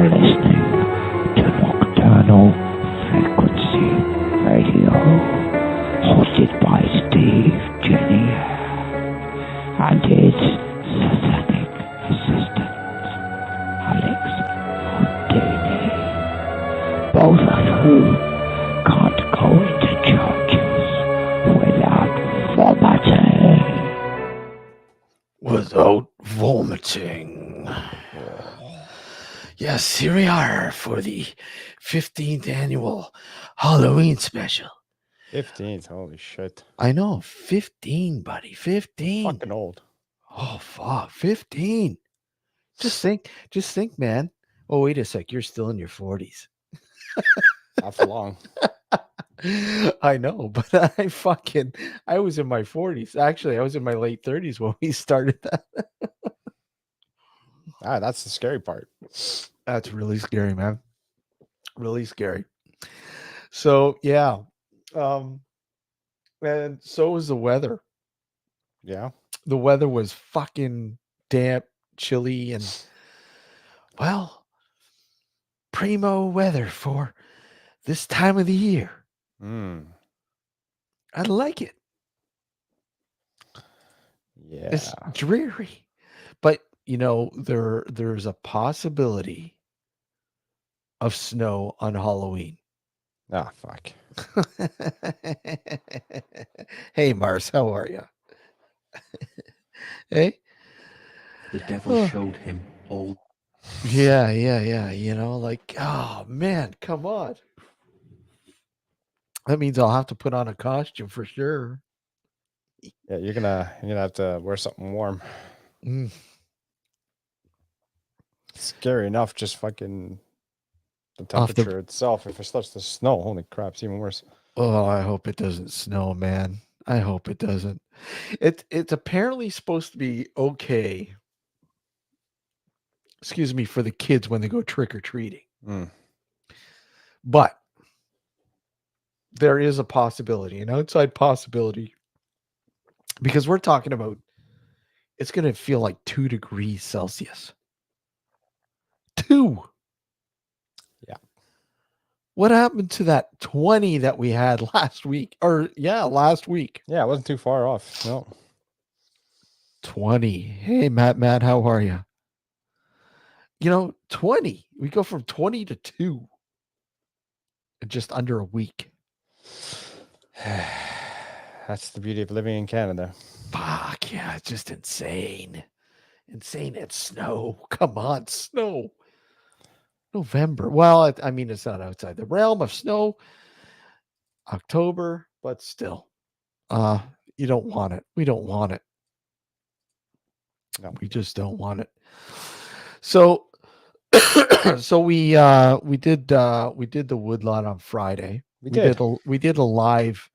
You're listening to Nocturnal Frequency Radio, hosted by Steve Jenny and his satanic assistant, Alex Houdini, both of whom can't go into churches without vomiting. Without vomiting. Yes, here we are for the 15th annual Halloween special. 15th, holy shit. I know, 15, buddy, 15. Fucking old. Oh, fuck, 15. Just think, man. Oh, wait a sec, you're still in your 40s. Not for long. I know, but I was in my 40s. Actually, I was in my late 30s when we started that. That's the scary part. That's really scary, man. Really scary. So, yeah. And so was the weather. Yeah. The weather was fucking damp, chilly, and, well, primo weather for this time of the year. I like it. Yeah. It's dreary. But, you know, there's a possibility of snow on Halloween. Ah, fuck. Hey, Mars, how are you? Hey? The devil showed him all. Yeah. You know, like, oh, man, come on. That means I'll have to put on a costume for sure. Yeah, you're gonna have to wear something warm. Scary enough, just fucking the temperature itself. If it starts to snow, holy crap, it's even worse. Oh, I hope it doesn't snow, man. I hope it doesn't. It's apparently supposed to be okay. Excuse me, for the kids when they go trick-or-treating. But there is a possibility, an outside possibility, because we're talking about it's going to feel like 2 degrees Celsius. 2. Yeah. What happened to that 20 that we had last week? Last week. Yeah, it wasn't too far off. No. 20. Hey, Matt, how are you? You know, 20. We go from 20 to 2 in just under a week. That's the beauty of living in Canada. Fuck, yeah, it's just insane. Insane. It's snow. Come on, snow. November. Well, I mean, it's not outside the realm of snow. October, but still. You don't want it. We don't want it. No. We just don't want it. So we did the woodlot on Friday. We did a live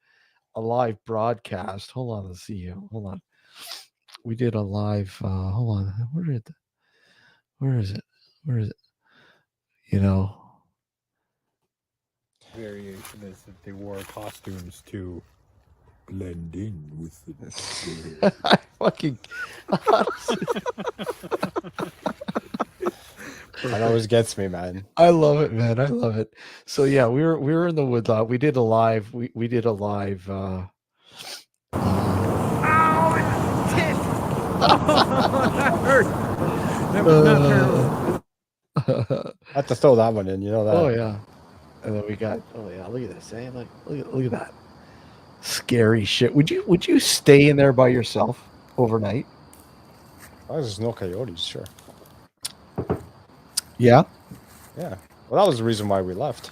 broadcast. Hold on, let's see here. Hold on. We did a live hold on. Where is it? You know, variation is that they wore costumes to blend in with the I fucking That always gets me, man. I love it, man. I love it. So yeah, we were in the woodlot. We did a live. We did a live. Ow! It that hurt. That was not I have to throw that one in. You know that. Oh yeah. And then we got. Oh yeah. Look at this. Eh? Look at that. Scary shit. Would you stay in there by yourself overnight? Oh, there's no coyotes, sure. Yeah. Yeah. Well, that was the reason why we left.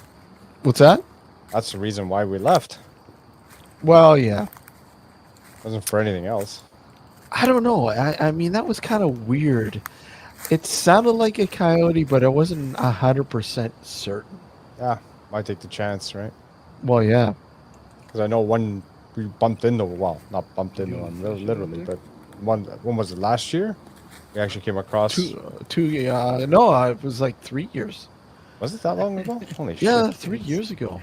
What's that? That's the reason why we left. Well, yeah. It wasn't for anything else. I don't know. I mean, that was kind of weird. It sounded like a coyote, but I wasn't 100% certain. Yeah, might take the chance, right? Well, yeah. Because I know one we bumped into. Well, not bumped into one, literally, but one. When was it? Last year? We actually came across. No, it was like 3 years. Was it that long ago? Holy Yeah, shit. 3 years ago.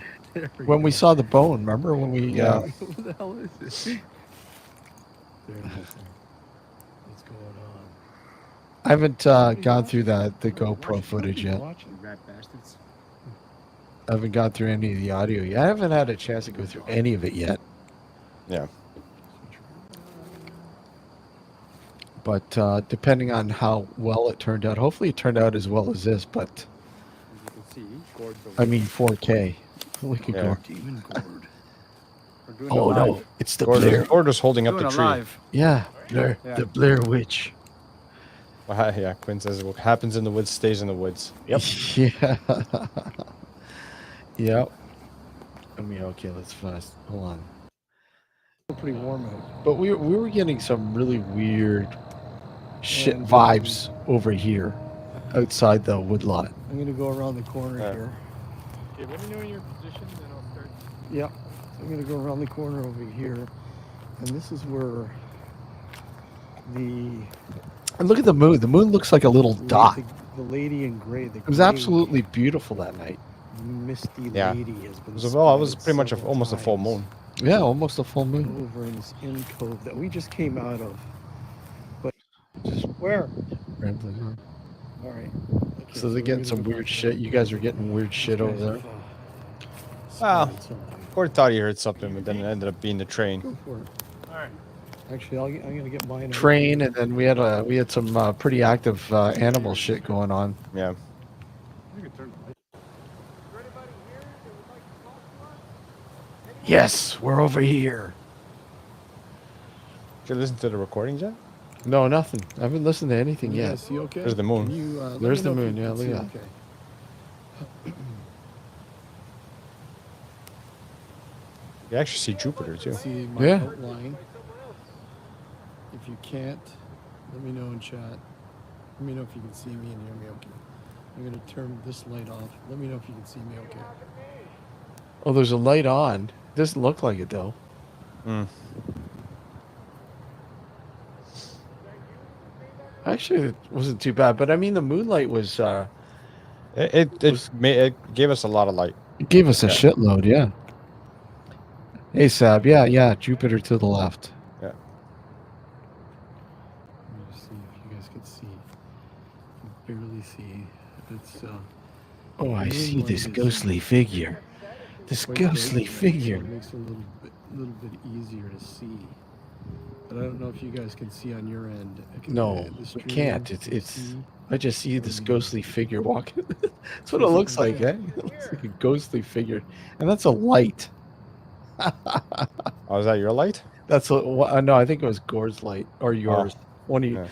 When we saw the bone, remember when we? Yeah. What the hell is this? What's going on? haven't gone through the GoPro footage yet. Rat bastards. I haven't gone through any of the audio yet. I haven't had a chance to go through any of it yet. Yeah. But depending on how well it turned out, hopefully it turned out as well as this. But As you can see, Gord's I mean 4K. Look at Yeah. Gord. Demon Gord. We're doing Oh it no, live. it's the Gord Blair. was holding up Doing the it tree. live. Yeah, Blair. Yeah. The Blair Witch. Yeah, Quinn says what happens in the woods stays in the woods. Yep. Yeah. Yep. I mean, okay, let's fast. Hold on. Pretty warm out. But we were getting some really weird shit And, vibes over here outside the woodlot. I'm gonna go around the corner Yeah. here. Okay, let me know your position, then I'll start. Yep. I'm gonna go around the corner over here, and this is where the And look at the moon. The moon looks like a little dot. the lady in gray. It was absolutely beautiful that night. misty Yeah. lady has been. It was spotted pretty much several almost a full times moon. Yeah, almost a full moon. over in this end cove that we just came out of. But just where? Rambling on. All right. Okay, So they're we're getting gonna some go weird back shit. there. You guys are getting weird shit over there. Wow. Spotted something. Gord thought he heard something, but then it ended up being the train. Go for it. All right. Actually, I'm gonna get mine. out. Train, and then we had some pretty active animal shit going on. Yeah. You can turn the light. Yes, we're over here. Did you listen to the recordings yet? No, nothing. I haven't listened to anything Can you yet. guys see okay? There's the moon. Can you, let There's me know the if moon, you yeah, can look see at okay. You actually see Jupiter too. See my Yeah. outline. If you can't, let me know in chat. Let me know if you can see me and hear me okay. I'm gonna turn this light off. Let me know if you can see me okay. Oh, there's a light on. Doesn't look like it though. Mm. Actually, it wasn't too bad. But I mean, the moonlight was It gave us a lot of light. it gave us a Yeah. shitload. Yeah. Hey, Sab. Yeah. Jupiter to the left. Yeah. Let me just see if you guys can see. You can barely see. It's Oh, I see moonlight this is ghostly figure. This quite big ghostly here, so figure. it makes it a little bit easier to see. But I don't know if you guys can see on your end. No, The we stream, can't. can you It's. see? I just see this ghostly figure walking. That's what it looks like, eh? It looks like a ghostly figure, and that's a light. Oh, is that your light? That's no, I think it was Gore's light or yours. One of you. yeah.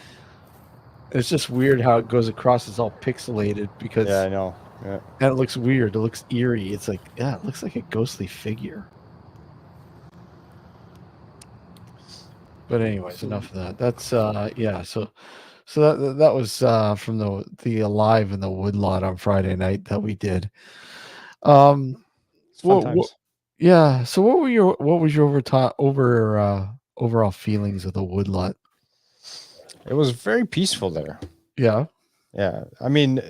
It's just weird how it goes across. It's all pixelated because, Yeah, I know. Yeah. and it looks weird. It looks eerie. It's like, yeah, it looks like a ghostly figure. But anyways, enough of that. That's yeah. So that was from the Alive in the Woodlot on Friday night that we did. It's fun What- times. Yeah. So what was your overall feelings of the Woodlot? It was very peaceful there. Yeah. Yeah. I mean,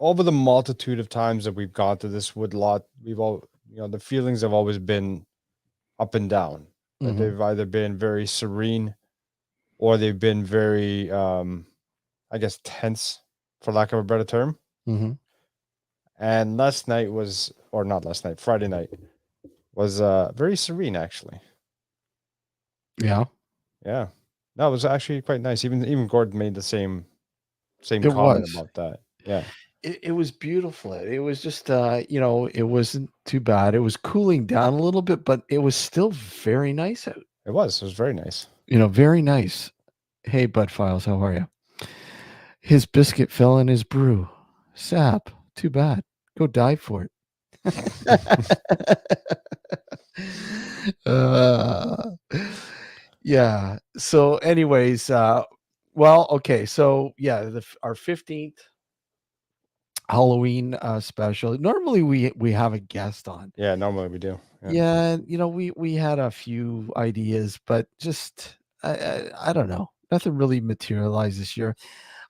over the multitude of times that we've gone to this woodlot, the feelings have always been up and down. That Mhm. they've either been very serene or they've been very, I guess, tense, for lack of a better term. Mm-hmm. And Friday night was very serene, actually. Yeah. Yeah. No, it was actually quite nice. Even Gordon made the same It comment was. about that. Yeah. It was beautiful. It was just it wasn't too bad. It was cooling down a little bit, but it was still very nice out. It was very nice. Very nice. Hey, Bud Files, how are you? His biscuit fell in his brew. Sap, too bad. Go dive for it. Yeah. So, anyways, well, okay. So, yeah, our 15th Halloween special. Normally, we have a guest on. Yeah, normally we do. Yeah, we had a few ideas, but just I don't know. Nothing really materialized this year.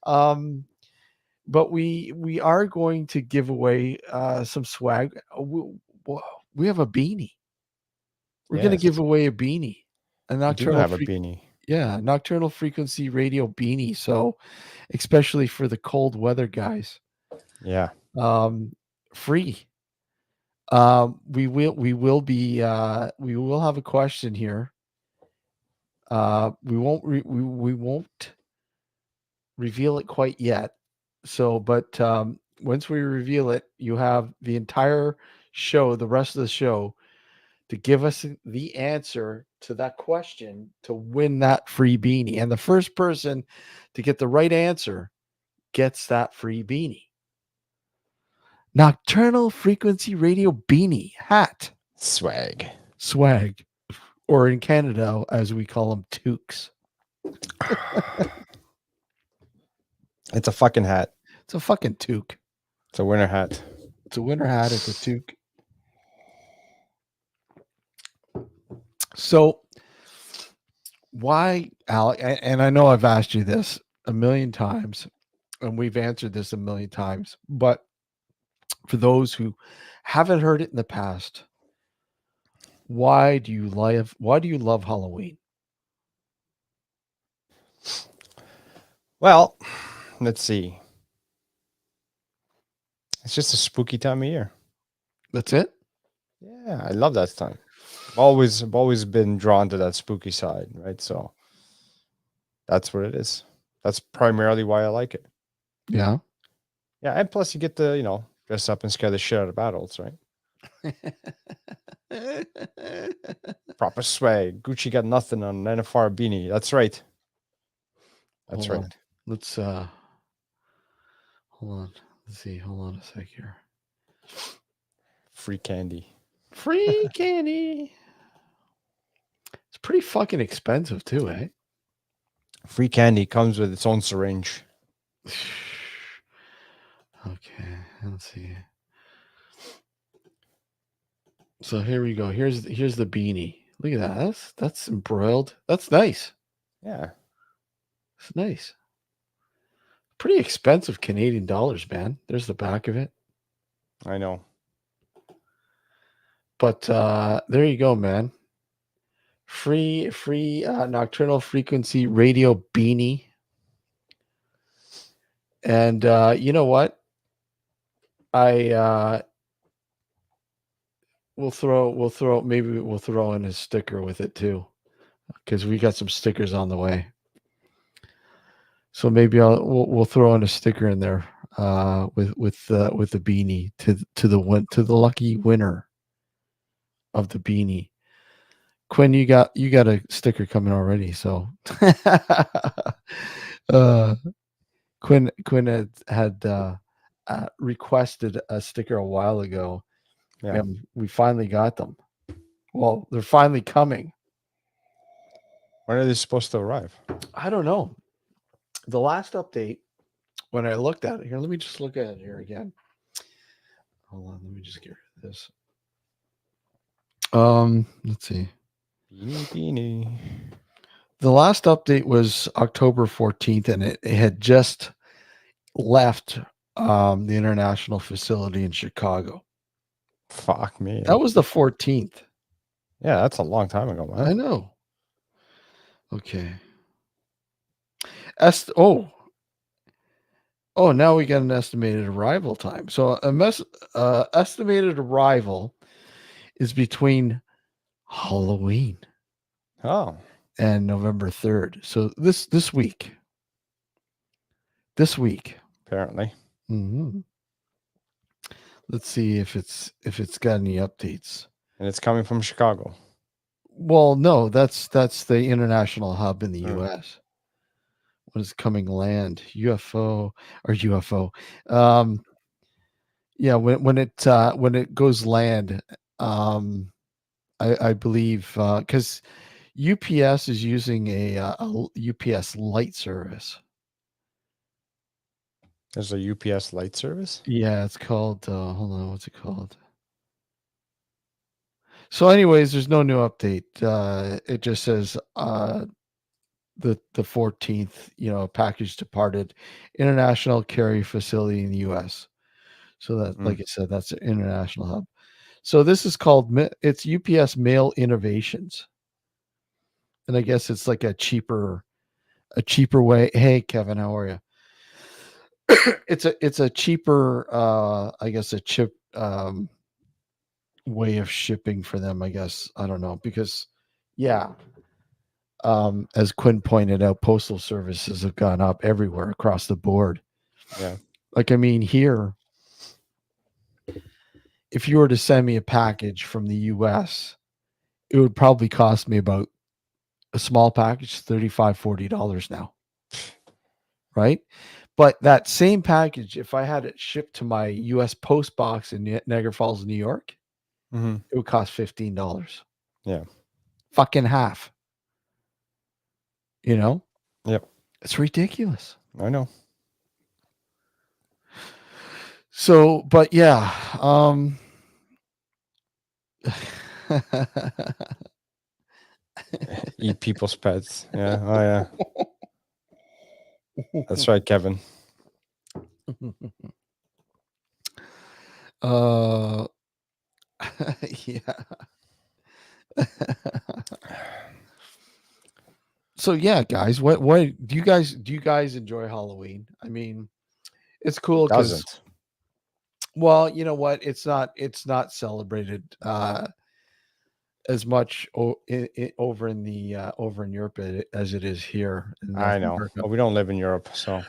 But we are going to give away some swag. We have a beanie. We're going to Yes. give away a beanie. A We do Nocturnal have a Freak, beanie. Yeah, nocturnal frequency radio beanie. So, especially for the cold weather guys, Yeah. free. We will have a question here. We won't reveal it quite yet. So, but once we reveal it, you have the entire show, the rest of the show, to give us the answer to that question to win that free beanie. And the first person to get the right answer gets that free beanie. Nocturnal frequency radio beanie hat. Swag. Swag. Or in Canada, as we call them, toques. It's a fucking hat. It's a fucking toque. It's a winter hat. It's a winter hat. It's a toque. So why, Alec, and I know I've asked you this a million times, and we've answered this a million times, but for those who haven't heard it in the past, why do you love Halloween? Well, let's see. It's just a spooky time of year. That's it? Yeah, I love that time. I've always been drawn to that spooky side, right? So that's what it is. That's primarily why I like it. Yeah. Yeah, and plus you get to, dress up and scare the shit out of adults, right? Proper swag. Gucci got nothing on an NFR beanie. That's right. That's Hold right. on. Let's hold on. Let's see. Hold on a sec here. Free candy. Free candy. It's pretty fucking expensive too, eh? Free candy comes with its own syringe. Okay, let's see. So here we go. Here's the beanie. Look at that. That's embroiled. That's nice. Yeah. It's nice. Pretty expensive Canadian dollars, man. There's the back of it. I know. But there you go, man. Free nocturnal frequency radio beanie. And you know what? We'll throw in a sticker with it too, because we got some stickers on the way. So maybe we'll throw in a sticker in there with the beanie to the lucky winner of the beanie. Quinn, you got a sticker coming already. So Quinn had requested a sticker a while ago. Yeah. And we finally got them. Well, they're finally coming. When are they supposed to arrive? I don't know. The last update, when I looked at it here, let me just look at it here again. Hold on, let me just get rid of this. Let's see. Beanie. The last update was October 14th, and it had just left the international facility in Chicago. Fuck me. That was the 14th. Yeah, that's a long time ago, man. I know. Okay. Now we got an estimated arrival time. So estimated arrival is between Halloween and November 3rd. So this week. Apparently. Mm-hmm. Let's see if it's got any updates. And it's coming from Chicago. Well, no, that's the international hub in the U.S. When it's coming land, UFO. Yeah, when it goes land, I believe because UPS is using a UPS light service. There's a UPS light service? Yeah, it's called hold on, what's it called? So anyways, there's no new update. It just says the 14th, package departed international carrier facility in the US. So that, like I said, that's an international hub. So this is called, it's UPS Mail Innovations. and I guess it's like a cheaper way. Hey, Kevin, how are you? It's a cheaper, I guess a chip way of shipping for them. I guess I don't know because, yeah, as Quinn pointed out, postal services have gone up everywhere across the board. Yeah. Like I mean, here, if you were to send me a package from the U.S., it would probably cost me about a small package $35-40 now, right? But that same package, if I had it shipped to my U.S. post box in Niagara Falls, New York, Mm-hmm. it would cost $15. Yeah. Fucking half. You know? Yep. It's ridiculous. I know. So, but yeah, Eat people's pets. Yeah. Oh yeah. That's right, Kevin. Yeah. So yeah, guys, what do you guys enjoy Halloween? I mean, it's cool because, Doesn't. well, you know what? It's not celebrated as much over in Europe as it is here in North I know. America. But we don't live in Europe, so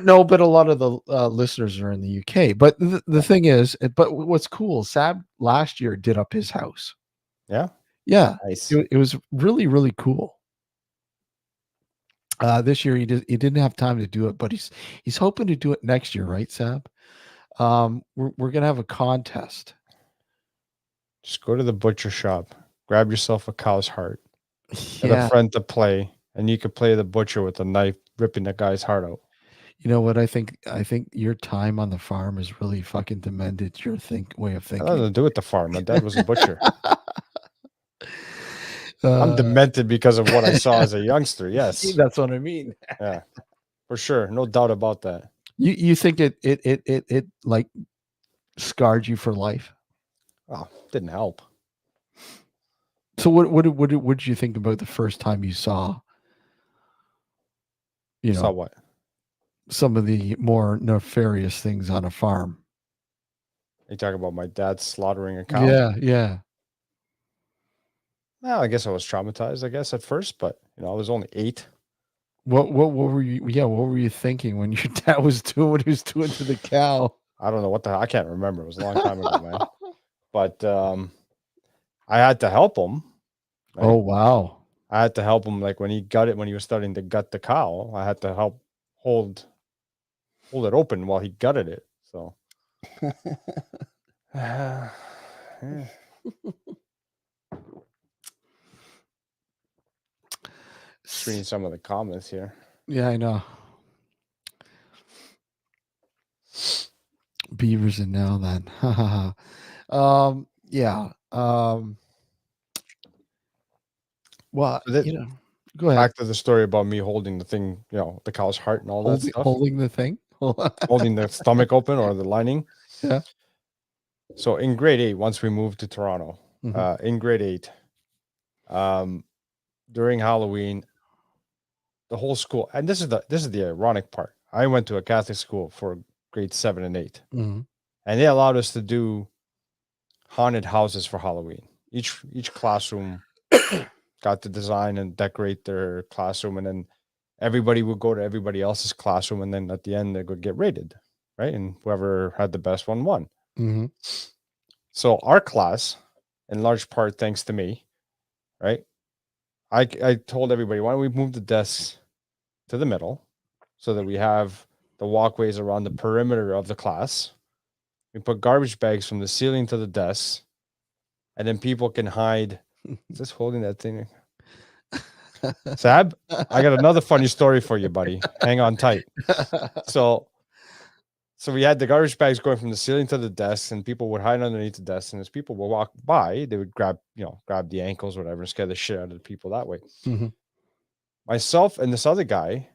No, but a lot of the listeners are in the UK. But the thing is, but what's cool, Sab last year did up his house. yeah. Yeah, Nice. it was really, really cool. This year he didn't have time to do it, but he's hoping to do it next year, right, Sab? We're gonna have a contest. Just go to the butcher shop, grab yourself a cow's heart, get a Yeah, friend to play, and you could play the butcher with a knife, ripping the guy's heart out. you know what? I think your time on the farm has really fucking demented your way of Nothing to thinking. do with the farm. My dad was a butcher. I'm demented because of what I saw as a youngster. Yes. That's what I mean. Yeah. For sure. No doubt about that. You think it like scarred you for life? Oh, didn't help. So what did you think about the first time you saw, you know, Saw what? some of the more nefarious things on a farm? You talk about my dad slaughtering a cow? Yeah. Well, I guess I was traumatized, at first, but I was only 8. What were you? Yeah, what were you thinking when your dad was doing what he was doing to the cow? I don't know what I can't remember. It was a long time ago, man. But I had to help him. Right? Oh wow! I had to help him, like when he was starting to gut the cow. I had to help hold it open while he gutted it. So, yeah. Just reading some of the comments here. Yeah, I know. Beavers and now then. Yeah. Well, go ahead. Back to the story about me holding the thing, the cow's heart and all that stuff. Holding the thing? Holding the stomach open or the lining. Yeah. So in grade 8, once we moved to Toronto, in grade 8, during Halloween, the whole school, and this is the ironic part. I went to a Catholic school for grades 7 and 8, and they allowed us to do haunted houses for Halloween. Each classroom got to design and decorate their classroom, and then everybody would go to everybody else's classroom, and then at the end they would get rated, right? And whoever had the best one won. So our class, in large part thanks to me, right? I told everybody, why don't we move the desks to the middle so that we have the walkways around the perimeter of the class. We put garbage bags from the ceiling to the desks, and then people can hide. Is this holding that thing? Sab, I got another funny story for you, buddy. Hang on tight. So we had the garbage bags going from the ceiling to the desks, and people would hide underneath the desks. And as people would walk by, they would grab the ankles, whatever, and scare the shit out of the people that way. Myself and this other guy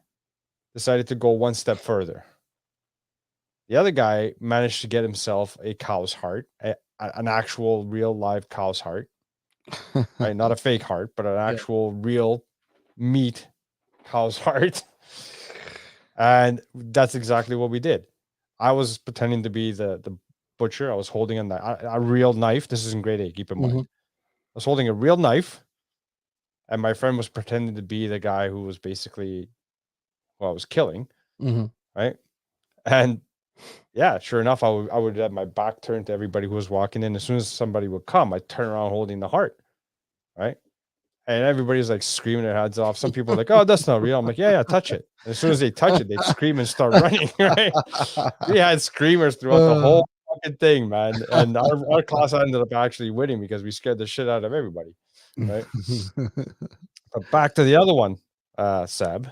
decided to go one step further. The other guy managed to get himself a cow's heart, an actual real live cow's heart, right? Not a fake heart, but an actual real meat cow's heart. And that's exactly what we did. I was pretending to be the butcher. I was holding a real knife. This is in grade 8, keep in mind. I was holding a real knife, and my friend was pretending to be the guy who was basically who I was killing, right? And yeah, sure enough, I would have my back turned to everybody who was walking in. As soon as somebody would come, I'd turn around holding the heart, right? And everybody's like screaming their heads off. Some people are like, "Oh, that's not real." I'm like, "Yeah, touch it." And as soon as they touch it, they'd scream and start running, right? We had screamers throughout the whole fucking thing, man. And our class ended up actually winning because we scared the shit out of everybody, right? But back to the other one, Seb,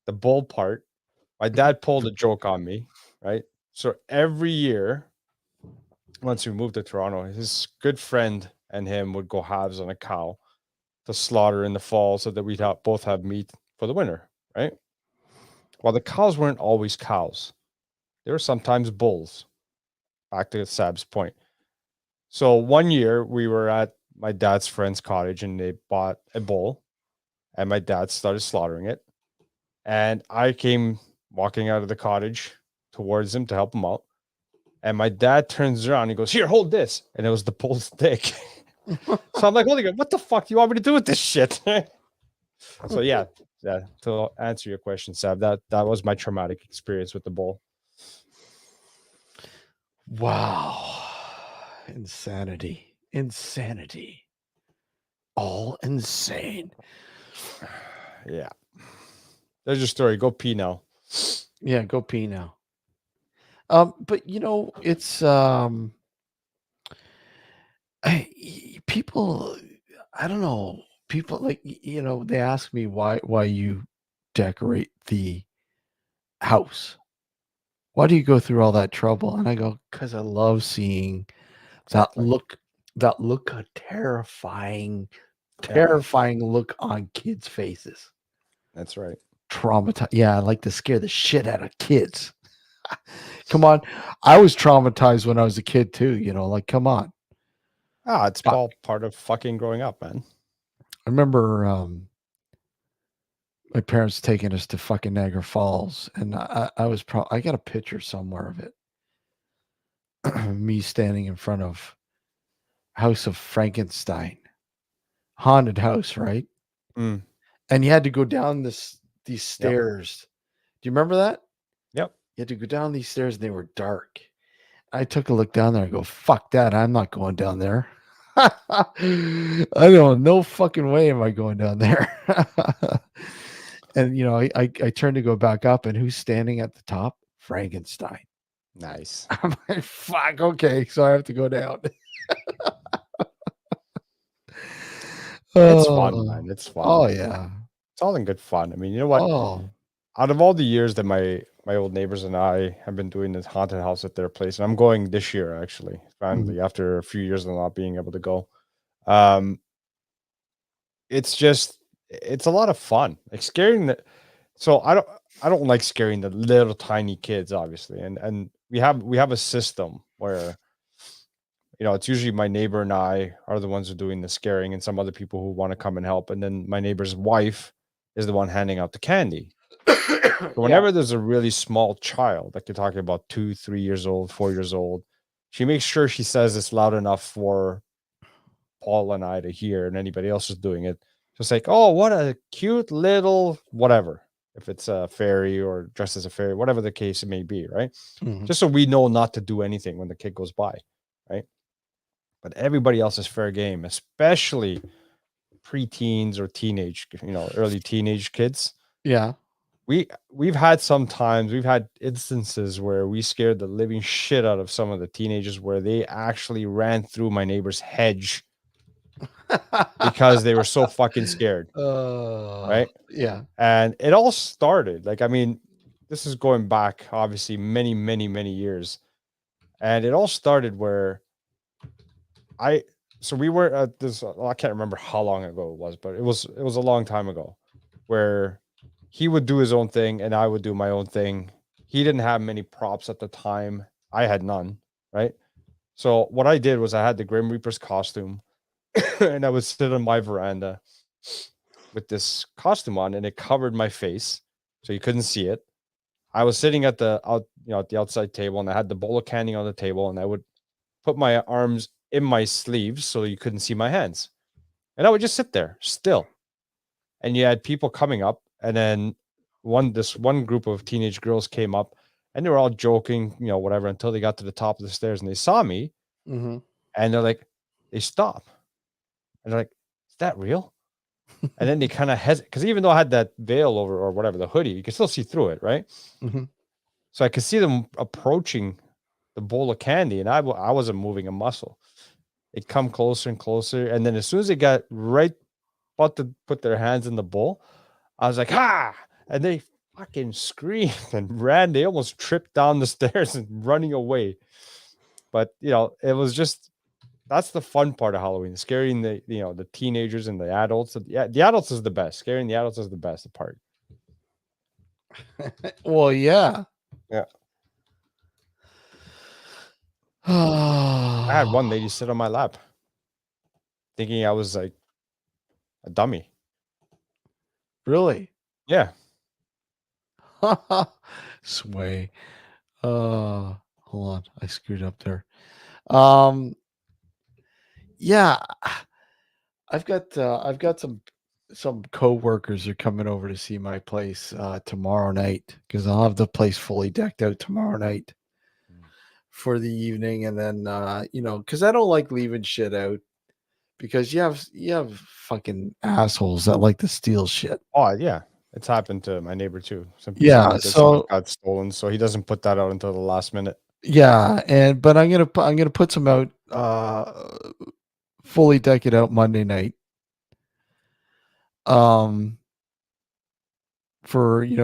the bull part. My dad pulled a joke on me, right? So every year, once we moved to Toronto, his good friend and him would go halves on a cow to slaughter in the fall so that we'd both have meat for the winter, right? Well, the cows weren't always cows. They were sometimes bulls, back to Sab's point. So one year we were at my dad's friend's cottage and they bought a bull and my dad started slaughtering it. And I came walking out of the cottage towards him to help him out. And my dad turns around and he goes, "Here, hold this." And it was the bull's dick. So I'm like, holy God, what the fuck do you want me to do with this shit? So yeah, to answer your question, Sab, that was my traumatic experience with the bull. Wow. Insanity. All insane. Yeah. There's your story. Go pee now. Yeah, go pee now. But it's people, I don't know, people like, they ask me why you decorate the house. Why do you go through all that trouble? And I go, because I love seeing that look of terrifying look on kids' faces. That's right. Traumatized. Yeah, I like to scare the shit out of kids. Come on. I was traumatized when I was a kid too, like, come on. It's all part of fucking growing up, man. I remember my parents taking us to fucking Niagara Falls, and I got a picture somewhere of it. Me standing in front of House of Frankenstein, haunted house, right? Mm. And you had to go down these stairs. Do you remember that? Yep. You had to go down these stairs, and they were dark. I took a look down there and go, "Fuck that! I'm not going down there." I don't. No fucking way am I going down there. And I turned to go back up, and who's standing at the top? Frankenstein. Nice. I'm like, fuck, okay, so I have to go down. It's fun, man. It's fun. Oh yeah. It's all in good fun. I mean, you know what? Oh. Out of all the years that my old neighbors and I have been doing this haunted house at their place, and I'm going this year actually, finally, after a few years of not being able to go. It's a lot of fun. Like scaring the so I don't like scaring the little tiny kids, obviously. And we have a system where it's usually my neighbor and I are the ones who are doing the scaring and some other people who want to come and help. And then my neighbor's wife is the one handing out the candy. So whenever there's a really small child, like you're talking about 2, 3 years old, 4 years old, she makes sure she says it's loud enough for Paul and I to hear and anybody else is doing it. So it's like, "Oh, what a cute little whatever." If it's a fairy or dressed as a fairy, whatever the case it may be, right? Just so we know not to do anything when the kid goes by, right? But everybody else is fair game, especially preteens or teenage, early teenage kids. Yeah. We've had instances where we scared the living shit out of some of the teenagers where they actually ran through my neighbor's hedge because they were so fucking scared. Right? Yeah. And it all started, like, I mean, this is going back obviously many, many, many years. And it all started where we were at this, I can't remember how long ago it was, but it was a long time ago where he would do his own thing and I would do my own thing. He didn't have many props at the time. I had none, right? So what I did was I had the Grim Reaper's costume and I would sit on my veranda with this costume on, and it covered my face, so you couldn't see it. I was sitting at the outside table, and I had the bowl of candy on the table, and I would put my arms in my sleeves so you couldn't see my hands, and I would just sit there still. And you had people coming up, and then this one group of teenage girls came up, and they were all joking, whatever, until they got to the top of the stairs and they saw me, and they're like, they stop, and they're like, "Is that real?" And then they kind of hesitate, because even though I had that veil over, or whatever, the hoodie, you can still see through it, right? So I could see them approaching the bowl of candy, and I wasn't moving a muscle. They'd come closer and closer, and then as soon as they got right about to put their hands in the bowl, I was like, "Ha!" And they fucking screamed and ran. They almost tripped down the stairs and running away. But it was just, that's the fun part of Halloween, scaring the teenagers and the adults. Yeah, the adults is the best. Scaring the adults is the best part. Well, yeah. Yeah. I had one lady sit on my lap, thinking I was like a dummy. Really? Yeah. Sway. Hold on, I screwed up there. Yeah, I've got some co-workers are coming over to see my place tomorrow night, because I'll have the place fully decked out tomorrow night for the evening. And then because I don't like leaving shit out, because you have fucking assholes that like to steal shit. Oh yeah, it's happened to my neighbor too. Some Yeah, so got stolen, so he doesn't put that out until the last minute. yeah, but I'm gonna put some out, fully deck it out Monday night. For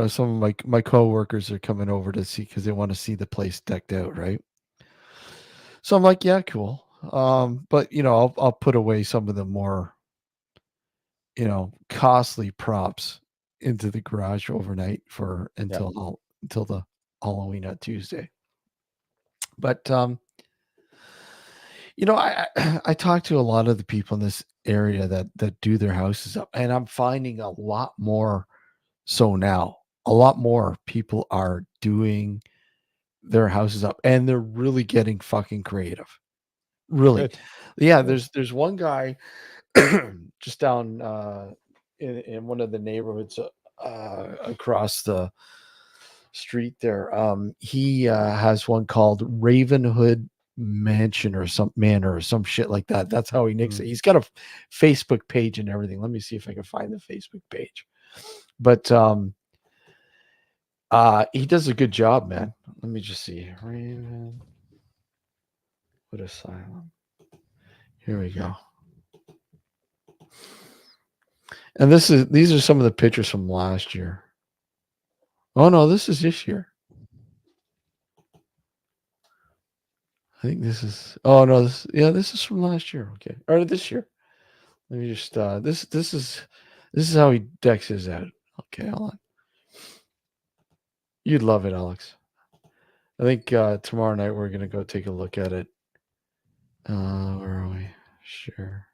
some of my co-workers are coming over to see, because they want to see the place decked out, right? So I'm like, yeah, cool. But I'll put away some of the more costly props into the garage overnight until the Halloween on Tuesday. But I talked to a lot of the people in this area that do their houses up, and I'm finding a lot more. So now a lot more people are doing their houses up, and they're really getting fucking creative. Really. Good. Yeah, Good. there's one guy just down in one of the neighborhoods across the street there. He has one called Ravenhood Mansion or some shit like that. That's how he nicks it. He's got a Facebook page and everything. Let me see if I can find the Facebook page. But he does a good job, man. Let me just see. Ravenwood Asylum. Here we go. And these are some of the pictures from last year. Oh no, this is this year. I think this is. Oh no, this is from last year. Okay, or this year. Let me just. This is how he decks his out. Okay, hold on. You'd love it, Alex. I think tomorrow night we're gonna go take a look at it. Where are we? Sure.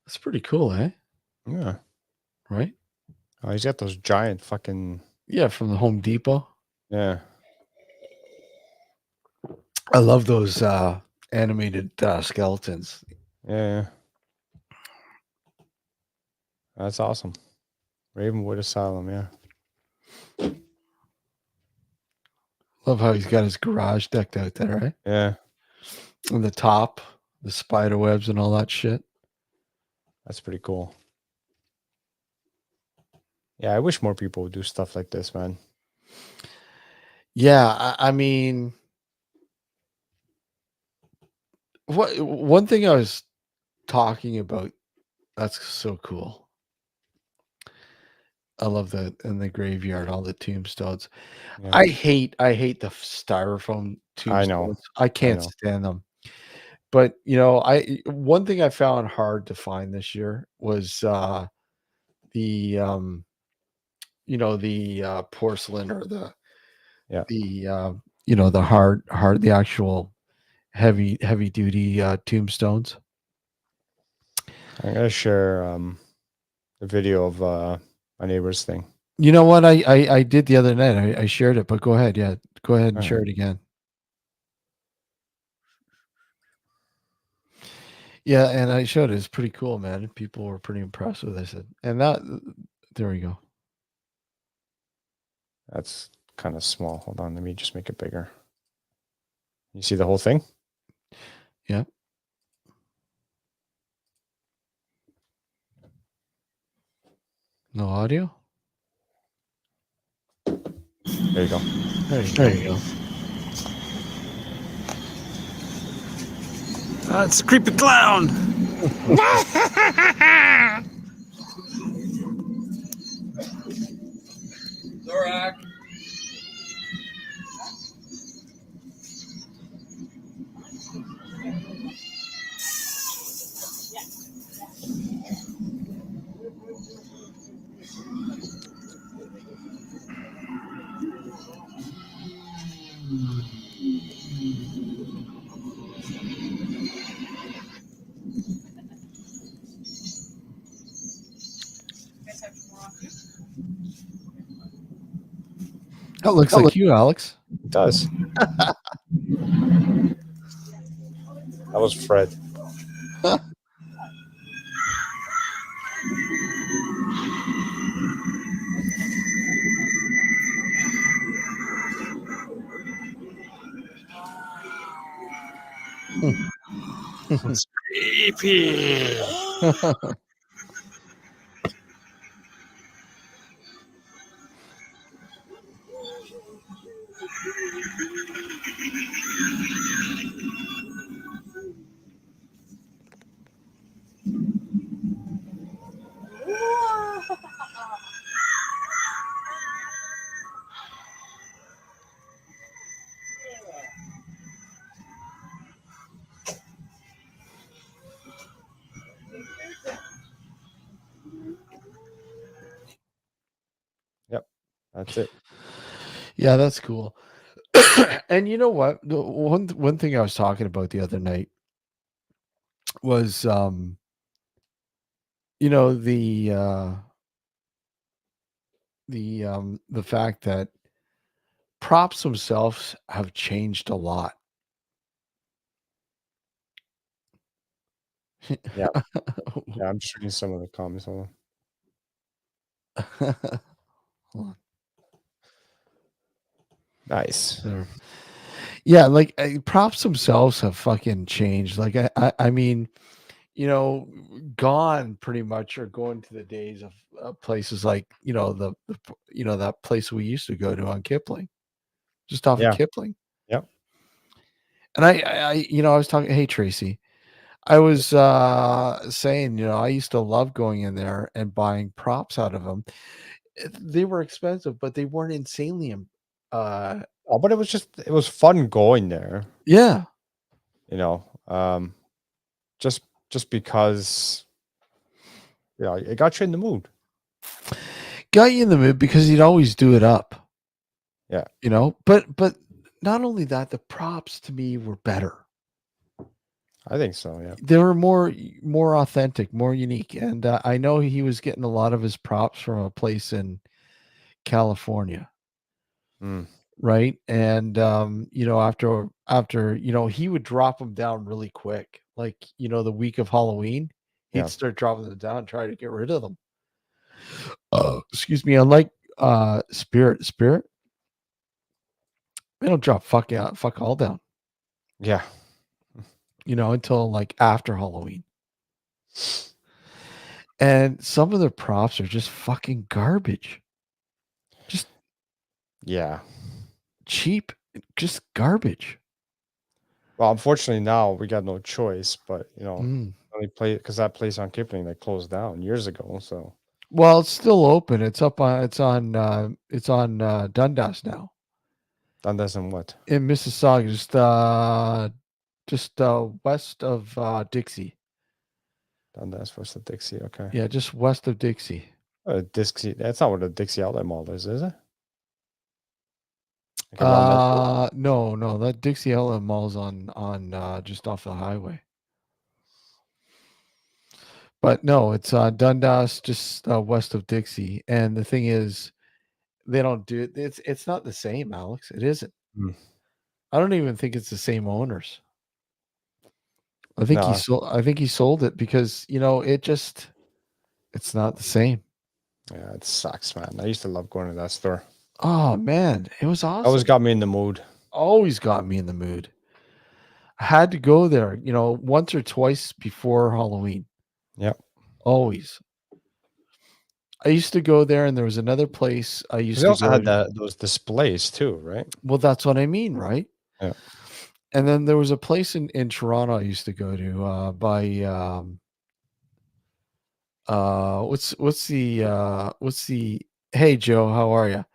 That's pretty cool, eh? Yeah. Right? Oh, he's got those giant fucking. Yeah, from the Home Depot. Yeah. I love those animated skeletons. Yeah. That's awesome. Ravenwood Asylum, yeah. Love how he's got his garage decked out there, right? Yeah. And the top, the spider webs and all that shit. That's pretty cool. Yeah, I wish more people would do stuff like this, man. Yeah, I mean, one thing I was talking about that's so cool. I love that in the graveyard, all the tombstones. Yeah. I hate the styrofoam tombstones. I know. I can't stand them. But one thing I found hard to find this year was the porcelain, or the hard, the actual heavy duty tombstones. I'm gonna share the video of my neighbor's thing. You know what? I did the other night. I shared it, but go ahead. Yeah, go ahead and All share right. it again. Yeah, and I showed it. It's pretty cool, man. People were pretty impressed with it. And that, there we go. That's kind of small. Hold on, let me just make it bigger. You see the whole thing? Yeah. No audio? There you go. There you go. It's a creepy clown. Zorak. That looks like you, Alex. It does. That was Fred. It's creepy. Yep, that's it. Yeah, that's cool. And you know what? The one thing I was talking about the other night was you know, the fact that props themselves have changed a lot. Yeah. Yeah, I'm just reading some of the comments. Hold on. Hold on. Nice. There. Yeah, like props themselves have fucking changed. Like I mean, you know, gone pretty much are going to the days of places like, you know, you know, that place we used to go to on Kipling, just off of Yeah. Kipling. Yep. And you know, I was talking, hey Tracy, I was saying, you know, I used to love going in there and buying props out of them. They were expensive, but they weren't insanely Oh, but it was fun going there, yeah. you know. Just because it got you in the mood. Got you in the mood because he'd always do it up. Yeah. You know, but not only that, the props to me were better. I think so, yeah. They were more authentic, more unique, and I know he was getting a lot of his props from a place in California, Mm. right? And you know, after you know, he would drop them down really quick, like, you know, the week of Halloween, he'd Yeah. start dropping them down, try to get rid of them. Excuse me, unlike Spirit, they don't drop fuck all down, Yeah. you know, until like after Halloween. And some of the props are just fucking garbage. Just Yeah. cheap, just garbage. Well, unfortunately now we got no choice, but Mm. only play because that place on Kipling that closed down years ago. So Well, it's still open. It's on Dundas now that doesn't what? in Mississauga, just west of Dixie. Dundas versus Dixie. Okay. Yeah, just west of Dixie. Dixie. That's not what a Dixie Outlet Mall is it? Like around that? No, that Dixie Outlet Mall's on just off the highway. But no, it's Dundas, just west of Dixie. And the thing is, they don't do it. It's not the same, Alex. It isn't. Mm. I don't even think it's the same owners. I think No. he sold it because it's not the same. Yeah, it sucks, man. I used to love going to that store. Oh man, it was awesome. Always got me in the mood. Always got me in the mood. I had to go there, once or twice before Halloween. Yep. Always. I used to go there, and there was another place I used They to also go had to. those displays too, right? Well, that's what I mean, right? Yeah. And then there was a place in Toronto I used to go to by what's the hey Joe, how are you?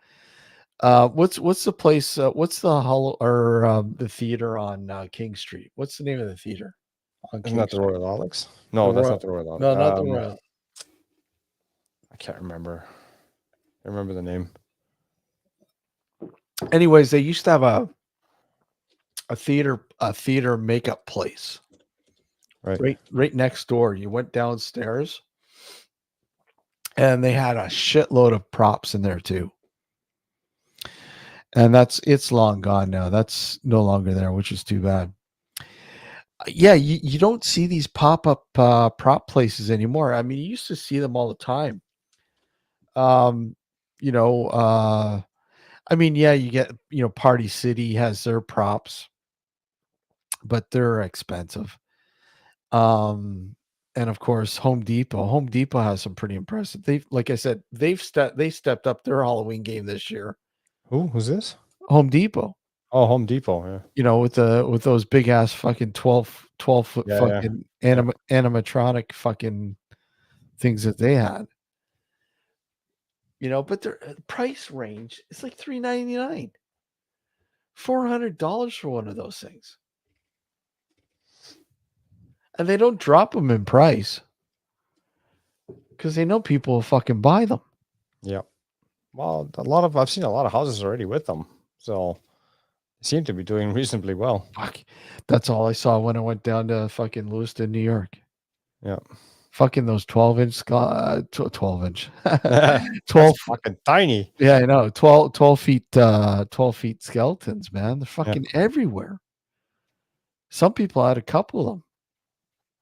What's the place? What's the the theater on King Street? What's the name of the theater on Isn't King that the Street? Royal Alex? No, that's not the Royal Alex. No, not the Royal. I can't remember. I remember the name. Anyways, they used to have a theater makeup place right next door. You went downstairs, and they had a shitload of props in there too. And it's long gone now. That's no longer there, which is too bad. Yeah, you don't see these pop-up prop places anymore. I mean, you used to see them all the time. I mean, yeah, you get, Party City has their props, but they're expensive. And of course, Home Depot. Home Depot has some pretty impressive. Like I said, they stepped up their Halloween game this year. Who's this? Home Depot. Oh, Home Depot. Yeah. With those big ass fucking 12 foot Yeah, fucking animatronic fucking things that they had. But their price range is like $399, $400 for one of those things, and they don't drop them in price because they know people will fucking buy them. Yeah. Well, I've seen a lot of houses already with them, so they seem to be doing reasonably well. Fuck, that's all I saw when I went down to fucking Lewiston, New York. Yeah. Fucking those 12-inch 12-inch 12 fucking tiny. Yeah, I know. 12 feet skeletons, man. They're fucking everywhere. Some people had a couple of them.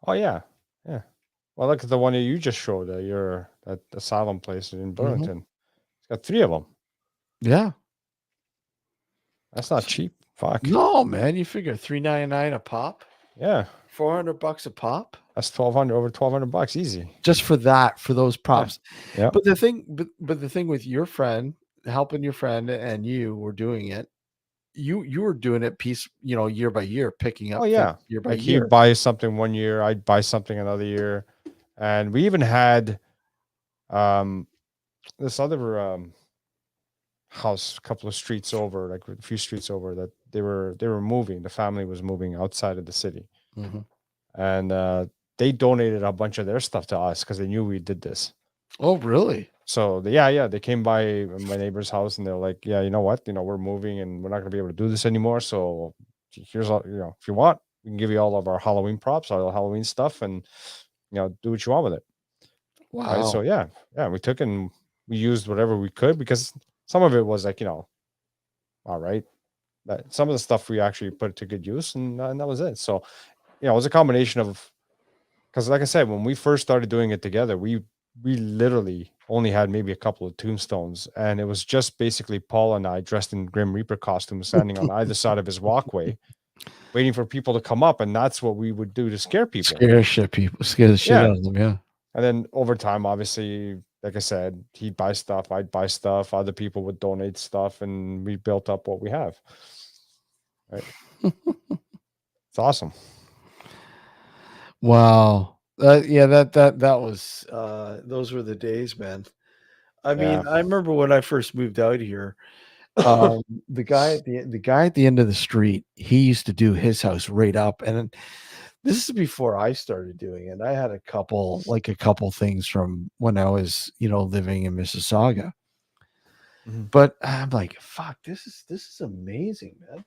Oh yeah. Yeah. Well, look at the one that you just showed, that asylum place in Burlington. It's got 3 of them. Yeah. That's not cheap. Fuck. No, man. You figure $399 a pop? Yeah. $400 a pop? That's over $1,200 easy. Just for those props. Yeah. But the thing with your friend, helping your friend, and you were doing it, you were doing it year by year, picking up. Oh yeah. Year by year. He'd buy something one year, I'd buy something another year. And we even had this other house a couple of streets over, like a few streets over, that they were moving. The family was moving outside of the city. Mm-hmm. And they donated a bunch of their stuff to us because they knew we did this. Oh, really? So they came by my neighbor's house and they're like, yeah, you know what? We're moving and we're not going to be able to do this anymore. So here's all, if you want, we can give you all of our Halloween props, all the Halloween stuff, and do what you want with it. Wow. Right? So yeah, we took and we used whatever we could, because some of it was like, all right. But some of the stuff we actually put to good use, and that was it. So, it was a combination of, because like I said, when we first started doing it together, we literally only had maybe a couple of tombstones, and it was just basically Paul and I dressed in Grim Reaper costumes, standing on either side of his walkway, waiting for people to come up, and that's what we would do to scare people. Scare the shit out of them, yeah. And then over time, obviously, like I said, he'd buy stuff, I'd buy stuff, other people would donate stuff, and we built up what we have. Right? It's awesome. Wow. That was those were the days, man. I mean, I remember when I first moved out here, the guy at the end of the street, he used to do his house right up, and this is before I started doing it. I had a couple things from when I was, living in Mississauga. Mhm. But I'm like, fuck, this is amazing, man.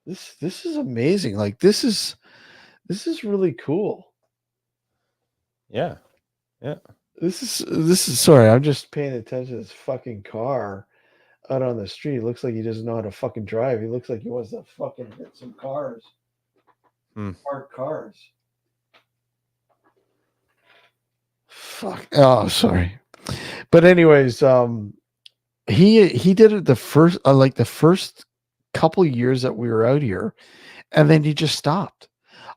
This is amazing. Like this is really cool. Yeah. This is sorry, I'm just paying attention to this fucking car out on the street. It looks like he doesn't know how to fucking drive. He looks like he wants to fucking hit some cars. Parked cars. Fuck. Oh, sorry. But anyways, he did it the first like the first couple years that we were out here, and then he just stopped.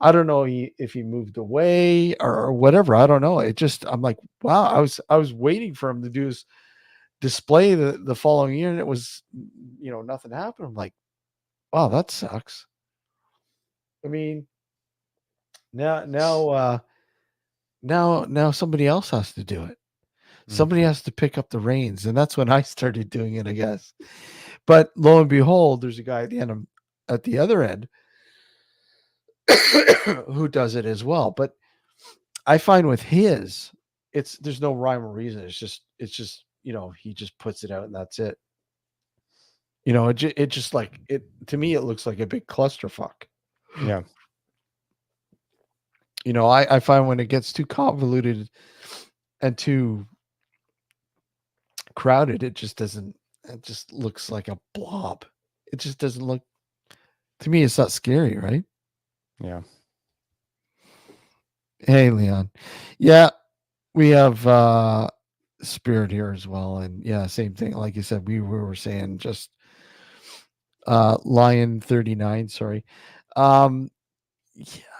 I don't know if he moved away or whatever. I don't know. I'm like, wow. I was waiting for him to do his display the following year, and it was, nothing happened. I'm like, wow, that sucks. I mean, now somebody else has to do it. Somebody has to pick up the reins, and that's when I started doing it, I guess. But lo and behold, there's a guy at the other end who does it as well. But I find with his, there's no rhyme or reason. It's just he just puts it out and that's it. It just like it to me. It looks like a big clusterfuck. Yeah. I find when it gets too convoluted and too crowded, it just looks like a blob. It just doesn't look, to me, it's not scary, right? Yeah. Hey, Leon. Yeah, we have Spirit here as well. And yeah, same thing. Like you said, we were saying just Lion 39, sorry. Yeah,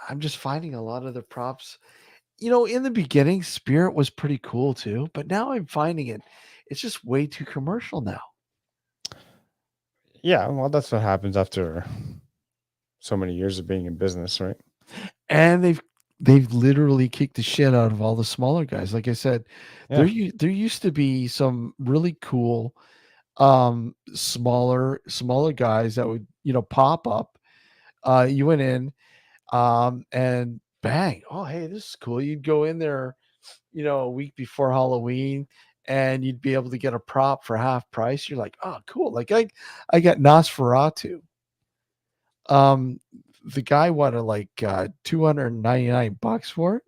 I'm just finding a lot of the props. In the beginning, Spirit was pretty cool too, but now I'm finding it's just way too commercial now. Yeah, well, that's what happens after so many years of being in business, right? And they've literally kicked the shit out of all the smaller guys. Like I said, there used to be some really cool smaller guys that would pop up. You went in and bang, oh hey, this is cool. You'd go in there a week before Halloween, and you'd be able to get a prop for half price. You're like, oh cool. Like I got Nosferatu. The guy wanted like $299 for it.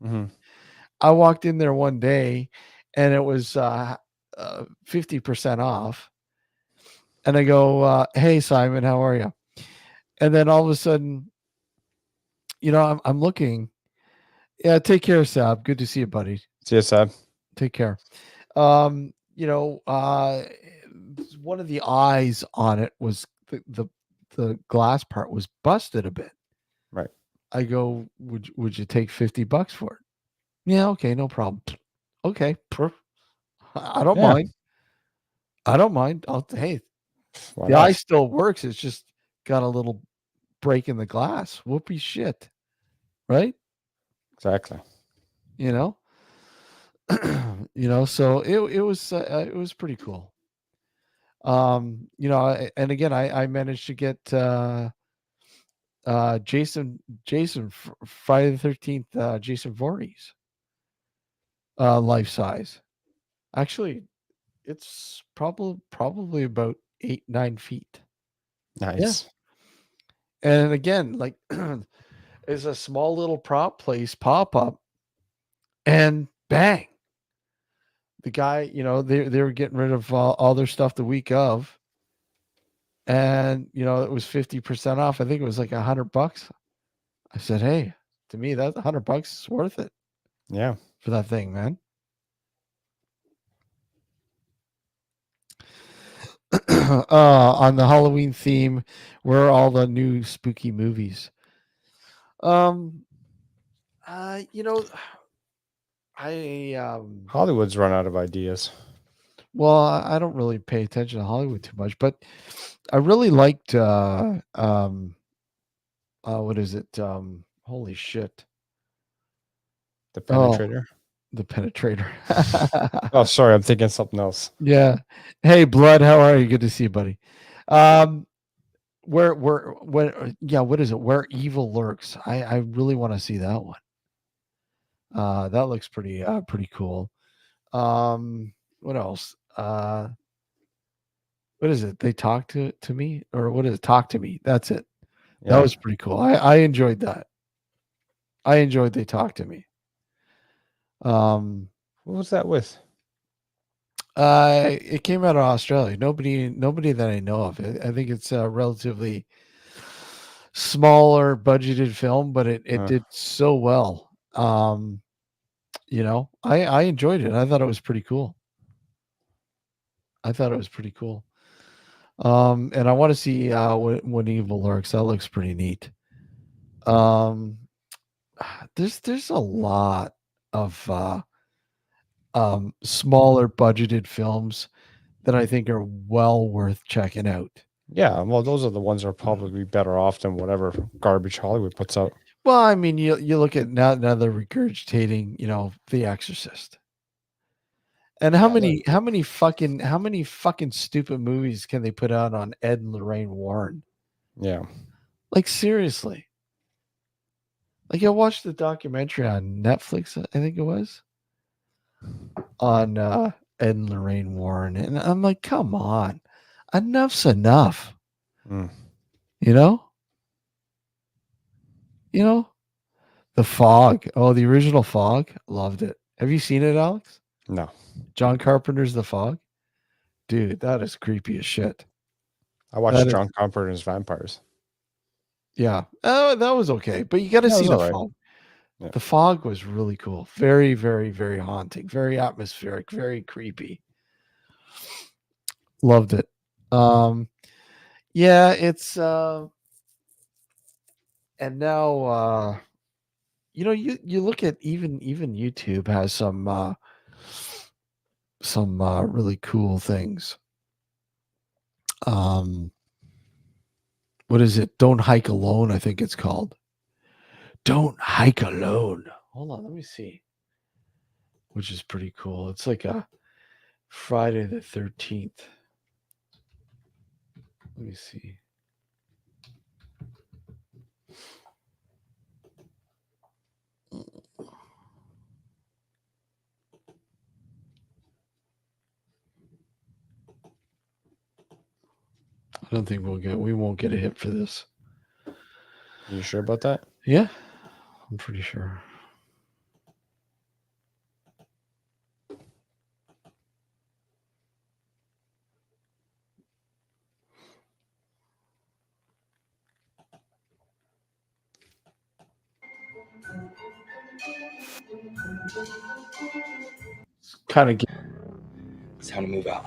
Mm-hmm. I walked in there one day and it was 50% off. And I go, hey Simon, how are you? And then all of a sudden, I'm looking. Yeah, take care, Sab. Good to see you, buddy. See you, Sab. Take care. One of the eyes on it was the glass part was busted a bit. Right. I go, would you take $50 for it? Yeah, okay, no problem. Okay, I don't mind. I don't mind. Hey, the eye still works. It's just got a little break in the glass. Whoopee shit, right? Exactly. So it was pretty cool. And again, I managed to get Jason Friday the 13th, Jason Voorhees life size. Actually, it's probably about 8-9 feet. Nice. Yeah. And again, like it's a small little prop place pop up, and bang, the guy, they were getting rid of all their stuff the week of, and it was 50% off. I think it was like $100. I said, hey, to me that $100 is worth it. Yeah, for that thing, man. On the Halloween theme, where are all the new spooky movies? Hollywood's run out of ideas. Well, I don't really pay attention to Hollywood too much, but I really liked what is it? Holy shit. The Penetrator. The Penetrator. Oh, sorry, I'm thinking something else. Yeah. Hey, Blood, how are you? Good to see you, buddy. What is it? Where Evil Lurks. I really want to see that one. That looks pretty cool. What else? What is it? They talk to me, or what is it? Talk to me. That's it. That Yeah. was pretty cool. I enjoyed that. I enjoyed They Talk to Me. What was that with? It came out of Australia. Nobody that I know of. I think it's a relatively smaller budgeted film, but it did so well. You know, I enjoyed it. I thought it was pretty cool. And I want to see when Evil Lurks. That looks pretty neat. There's a lot of smaller budgeted films that I think are well worth checking out. Yeah, well, those are the ones that are probably better off than whatever garbage Hollywood puts out. Well, I mean, you look at now they're regurgitating, The Exorcist. And how many fucking stupid movies can they put out on Ed and Lorraine Warren? Yeah. Like, seriously. Like, I watched the documentary on Netflix, I think it was, on Ed and Lorraine Warren, and I'm like, come on, enough's enough. You know, The Fog. Oh, the original Fog, loved it. Have you seen it, Alex? No. John Carpenter's The Fog, dude, that is creepy as shit. I watched John Carpenter's Vampires. Yeah, that was okay, but you got to see The Fog. Yeah. The Fog was really cool. Very, very, very haunting. Very atmospheric. Very creepy. Loved it. Yeah, it's and now you look at even YouTube has some really cool things. What is it? Don't Hike Alone, I think it's called. Don't Hike Alone. Hold on, let me see. Which is pretty cool. It's like a Friday the 13th. Let me see. I don't think we won't get a hit for this. You sure about that? Yeah, I'm pretty sure. Kind of. It's time to move out.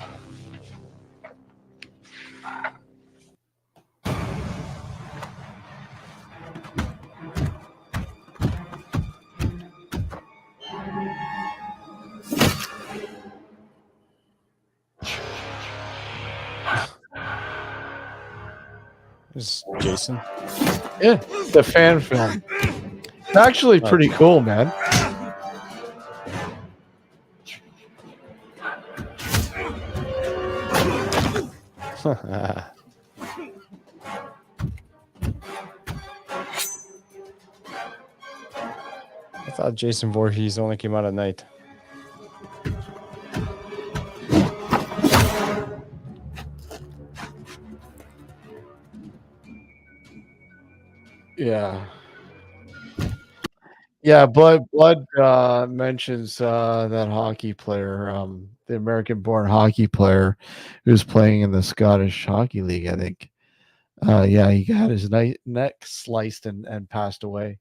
This is Jason. Yeah, the fan film. It's actually pretty cool, man. I thought Jason Voorhees only came out at night. Yeah. Yeah, Blood mentions that hockey player, the American-born hockey player who was playing in the Scottish Hockey League, I think. Yeah, he got his neck sliced and passed away.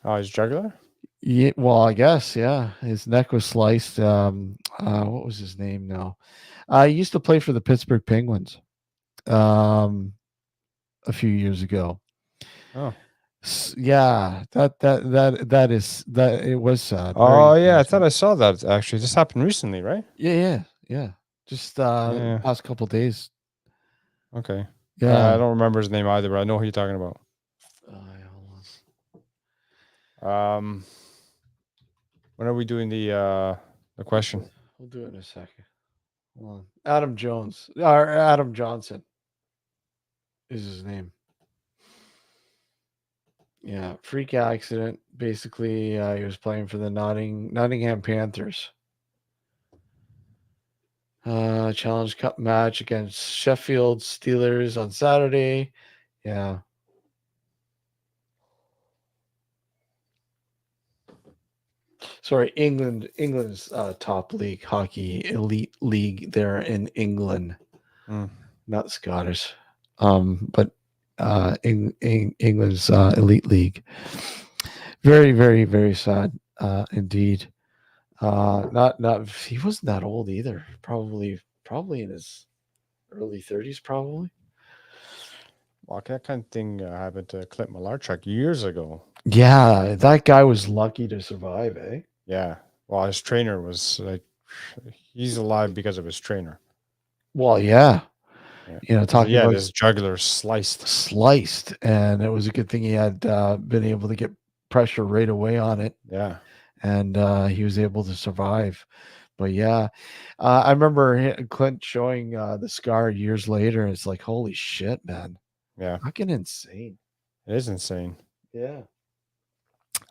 Oh, he's jugular? Yeah, well, I guess, yeah. His neck was sliced. What was his name now? He used to play for the Pittsburgh Penguins a few years ago. Oh. Yeah, that it was sad. Oh yeah, I thought I saw that actually. This happened recently, right? Yeah. Just past couple days. Okay. Yeah. I don't remember his name either, but I know who you're talking about. When are we doing the question? We'll do it in a second. Hold on. Adam Jones or Adam Johnson is his name. Yeah, freak accident. Basically, he was playing for the Nottingham Panthers. Challenge Cup match against Sheffield Steelers on Saturday. Yeah. Sorry, England's top league, hockey elite league there in England, not Scottish, but England's elite league. Very, very, very sad indeed. Not he wasn't that old either. Probably in his early 30s, probably. Well, that kind of thing happened to Clint Malarchuk years ago. Yeah, that guy was lucky to survive, eh? Yeah. Well, his trainer was like, he's alive because of his trainer. Well, yeah. You know, talking about his jugular sliced, and it was a good thing he had been able to get pressure right away on it. Yeah. And he was able to survive. But yeah, I remember Clint showing the scar years later. It's like, holy shit, man. Yeah. Fucking insane. It is insane. Yeah.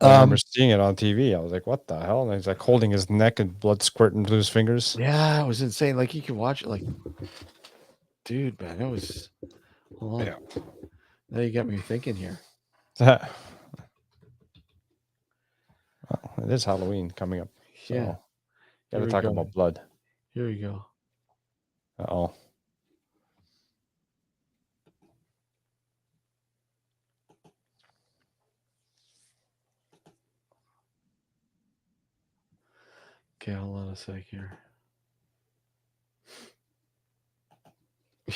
I remember seeing it on TV. I was like, what the hell? And he's like holding his neck and blood squirting through his fingers. Yeah, it was insane. Like, you can watch it like, dude, man, it was, hold on. Yeah. Now you got me thinking here. Well, it is Halloween coming up. So Yeah. Gotta talk about blood. Here we go. Uh-oh. Okay, hold on a sec here.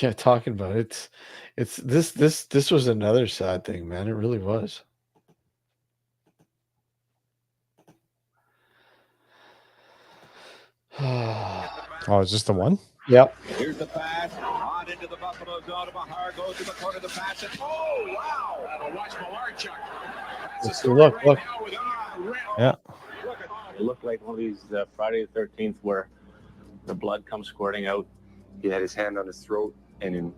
Yeah, talking about it. It's this was another sad thing, man. It really was. Oh, is this the one? Yep. Here's the pass. On into the Buffalo zone. Mahar goes to the corner of the pass. And oh, wow. Watch Malarchuk. Let's look. Yeah. It looked like one of these Friday the 13th where the blood comes squirting out. He had his hand on his throat, and in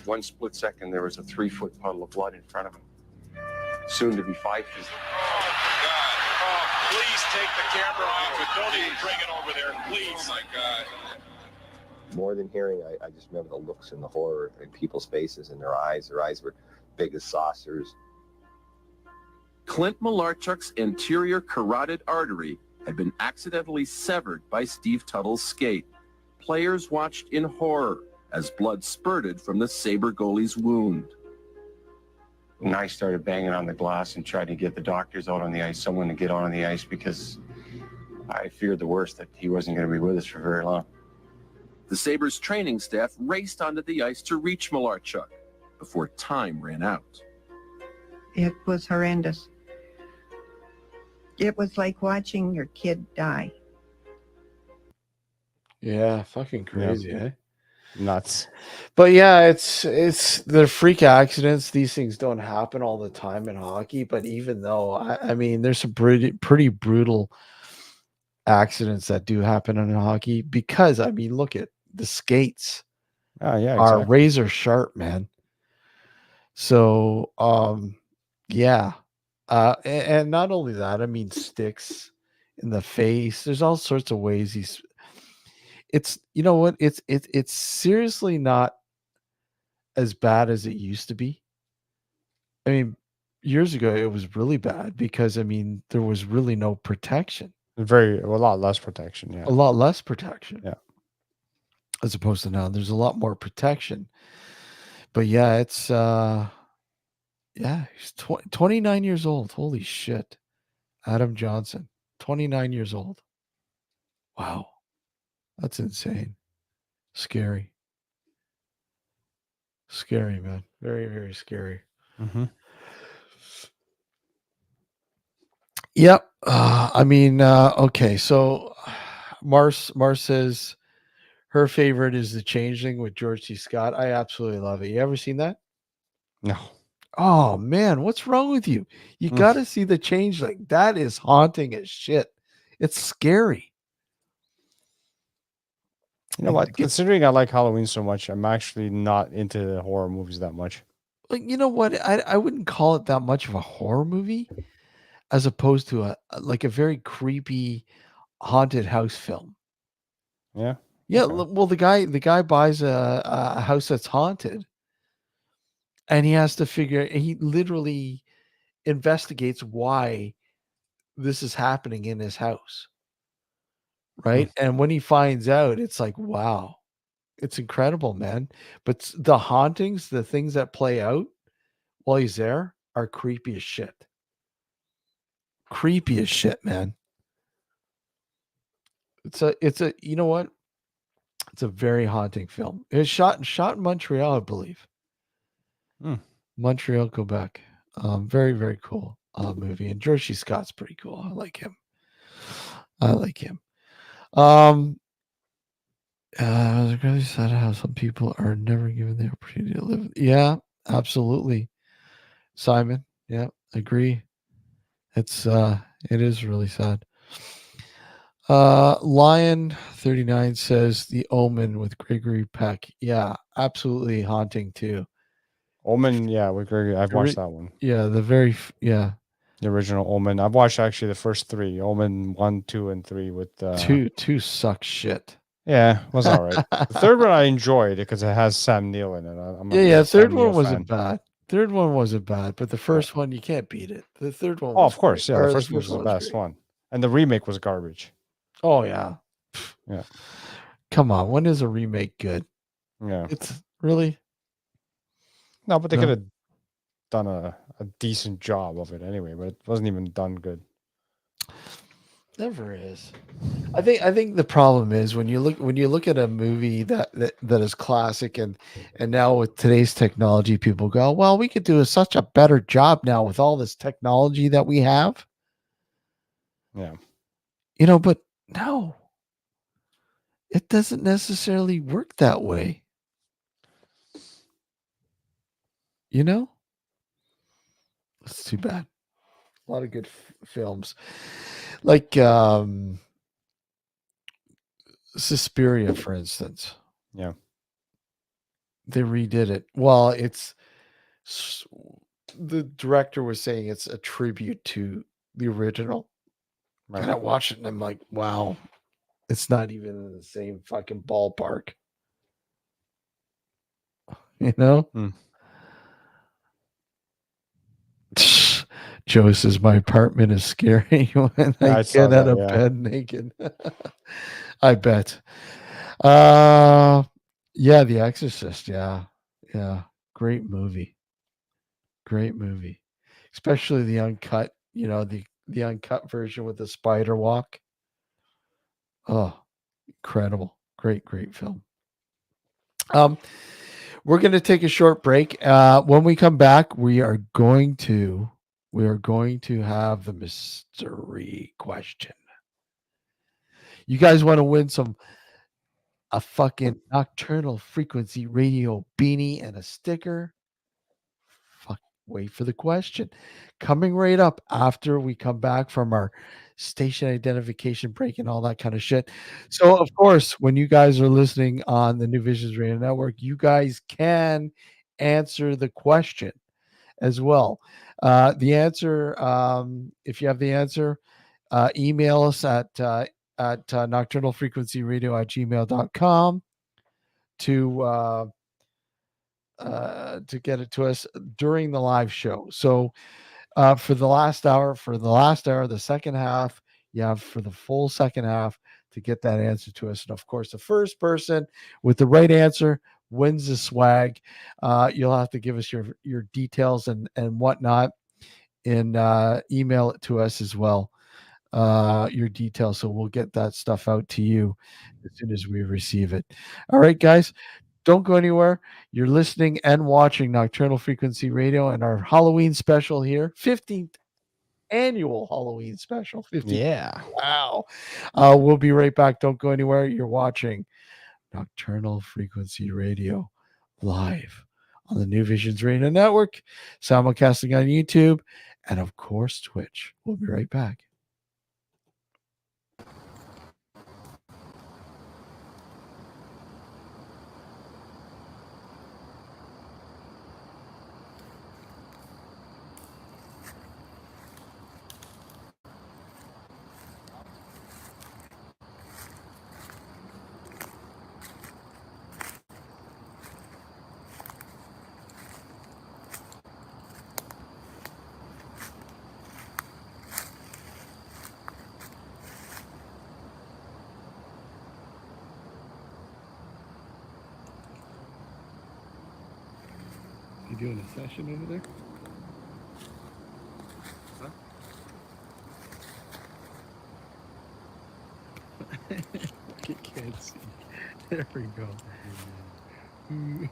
one split second, there was a 3-foot puddle of blood in front of him. Soon to be 5 feet. Oh, God. Oh, please take the camera off it. Don't even bring it over there, please. Oh, my God. More than hearing, I just remember the looks and the horror in people's faces and their eyes. Their eyes were big as saucers. Clint Malarchuk's anterior carotid artery had been accidentally severed by Steve Tuttle's skate. Players watched in horror as blood spurted from the Sabre goalie's wound. And I started banging on the glass and tried to get the doctors out on the ice, someone to get on the ice, because I feared the worst, that he wasn't going to be with us for very long. The Sabres training staff raced onto the ice to reach Malarchuk before time ran out. It was horrendous. It was like watching your kid die. Yeah, fucking crazy, eh? Nuts. But yeah, it's the freak accidents. These things don't happen all the time in hockey. But even though, I mean, there's some pretty brutal accidents that do happen in hockey, because I mean, look at the skates. Oh yeah, are razor sharp, man. So yeah. And not only that, I mean, sticks in the face. There's all sorts of ways it's, you know what? It's seriously not as bad as it used to be. I mean, years ago it was really bad because, I mean, there was really no protection. A lot less protection. Yeah. A lot less protection. Yeah. As opposed to now, there's a lot more protection. But yeah, it's yeah, he's 29 years old. Holy shit. Adam Johnson, 29 years old. Wow. That's insane. Scary. Scary, man. Very, very scary. Mm-hmm. Yep. I mean, okay. So Mars says her favorite is The Changeling with George C. Scott. I absolutely love it. You ever seen that? No. Oh man, what's wrong with you? You got to see The Changeling. That is haunting as shit. It's scary. You know what? Considering I like Halloween so much, I'm actually not into the horror movies that much. Like, you know what? I wouldn't call it that much of a horror movie, as opposed to a very creepy haunted house film. Yeah. Yeah, Okay. well, the guy buys a house that's haunted, and he has to figure. He literally investigates why this is happening in his house, right? And when he finds out, it's like, wow, it's incredible, man. But the hauntings, the things that play out while he's there, are creepy as shit. Creepy as shit, man. It's a you know what? It's a very haunting film. It's shot in Montreal, I believe. Montreal, Quebec. Very, very cool movie. And George C. Scott's pretty cool. I like him. I was really sad how some people are never given the opportunity to live. Yeah, absolutely. Simon. Yeah, agree. It is really sad. Lion 39 says The Omen with Gregory Peck. Yeah, absolutely haunting too. Omen, yeah, with Gregory. I've watched that one. Yeah, the original Omen. I've watched actually the first three, Omen 1, 2, and 3 with two sucks shit. Yeah, it was all right. The third one I enjoyed because it has Sam Neill in it. I'm a Third Sam one Neill wasn't fan. bad. Third one wasn't bad, but the first one you can't beat it. The third one Oh, was of course, great. yeah. Or The first one was the best great. one, and the remake was garbage. Oh yeah, Yeah. Come on, when is a remake good? Yeah. It's really No, but they could have done a decent job of it anyway, but it wasn't even done good. Never is. I think the problem is when you look at a movie that is classic and now with today's technology, people go, well, we could do such a better job now with all this technology that we have. Yeah. But no, it doesn't necessarily work that way. It's too bad. A lot of good films, like Suspiria, for instance. Yeah. They redid it. Well, the director was saying it's a tribute to the original. Right. And I watched it and I'm like, wow, it's not even in the same fucking ballpark. Joe says my apartment is scary when I saw get out that, of yeah. bed naked. I bet. Yeah, The Exorcist. Yeah. Great movie. Especially the uncut, the uncut version with the spider walk. Oh, incredible. Great film. We're going to take a short break. When we come back, we are going to have the mystery question. You guys want to win a fucking Nocturnal Frequency Radio beanie and a sticker? Wait for the question. Coming right up after we come back from our station identification break and all that kind of shit. So, of course, when you guys are listening on the New Visions Radio Network, you guys can answer the question as well. The answer, if you have the answer, email us at nocturnalfrequencyradio@gmail.com to get it to us during the live show. So for the last hour, the second half, you have for the full second half to get that answer to us. And of course, the first person with the right answer wins the swag. You'll have to give us your details and whatnot, and email it to us as well. Your details, so we'll get that stuff out to you as soon as we receive it. All right, guys. Don't go anywhere. You're listening and watching Nocturnal Frequency Radio and our Halloween special here, 15th annual Halloween special. 50. Yeah. Wow. We'll be right back. Don't go anywhere. You're watching Nocturnal Frequency Radio live on the New Visions Radio Network, simulcasting on YouTube, and of course, Twitch. We'll be right back. doing a session over there? You can't see. There we go.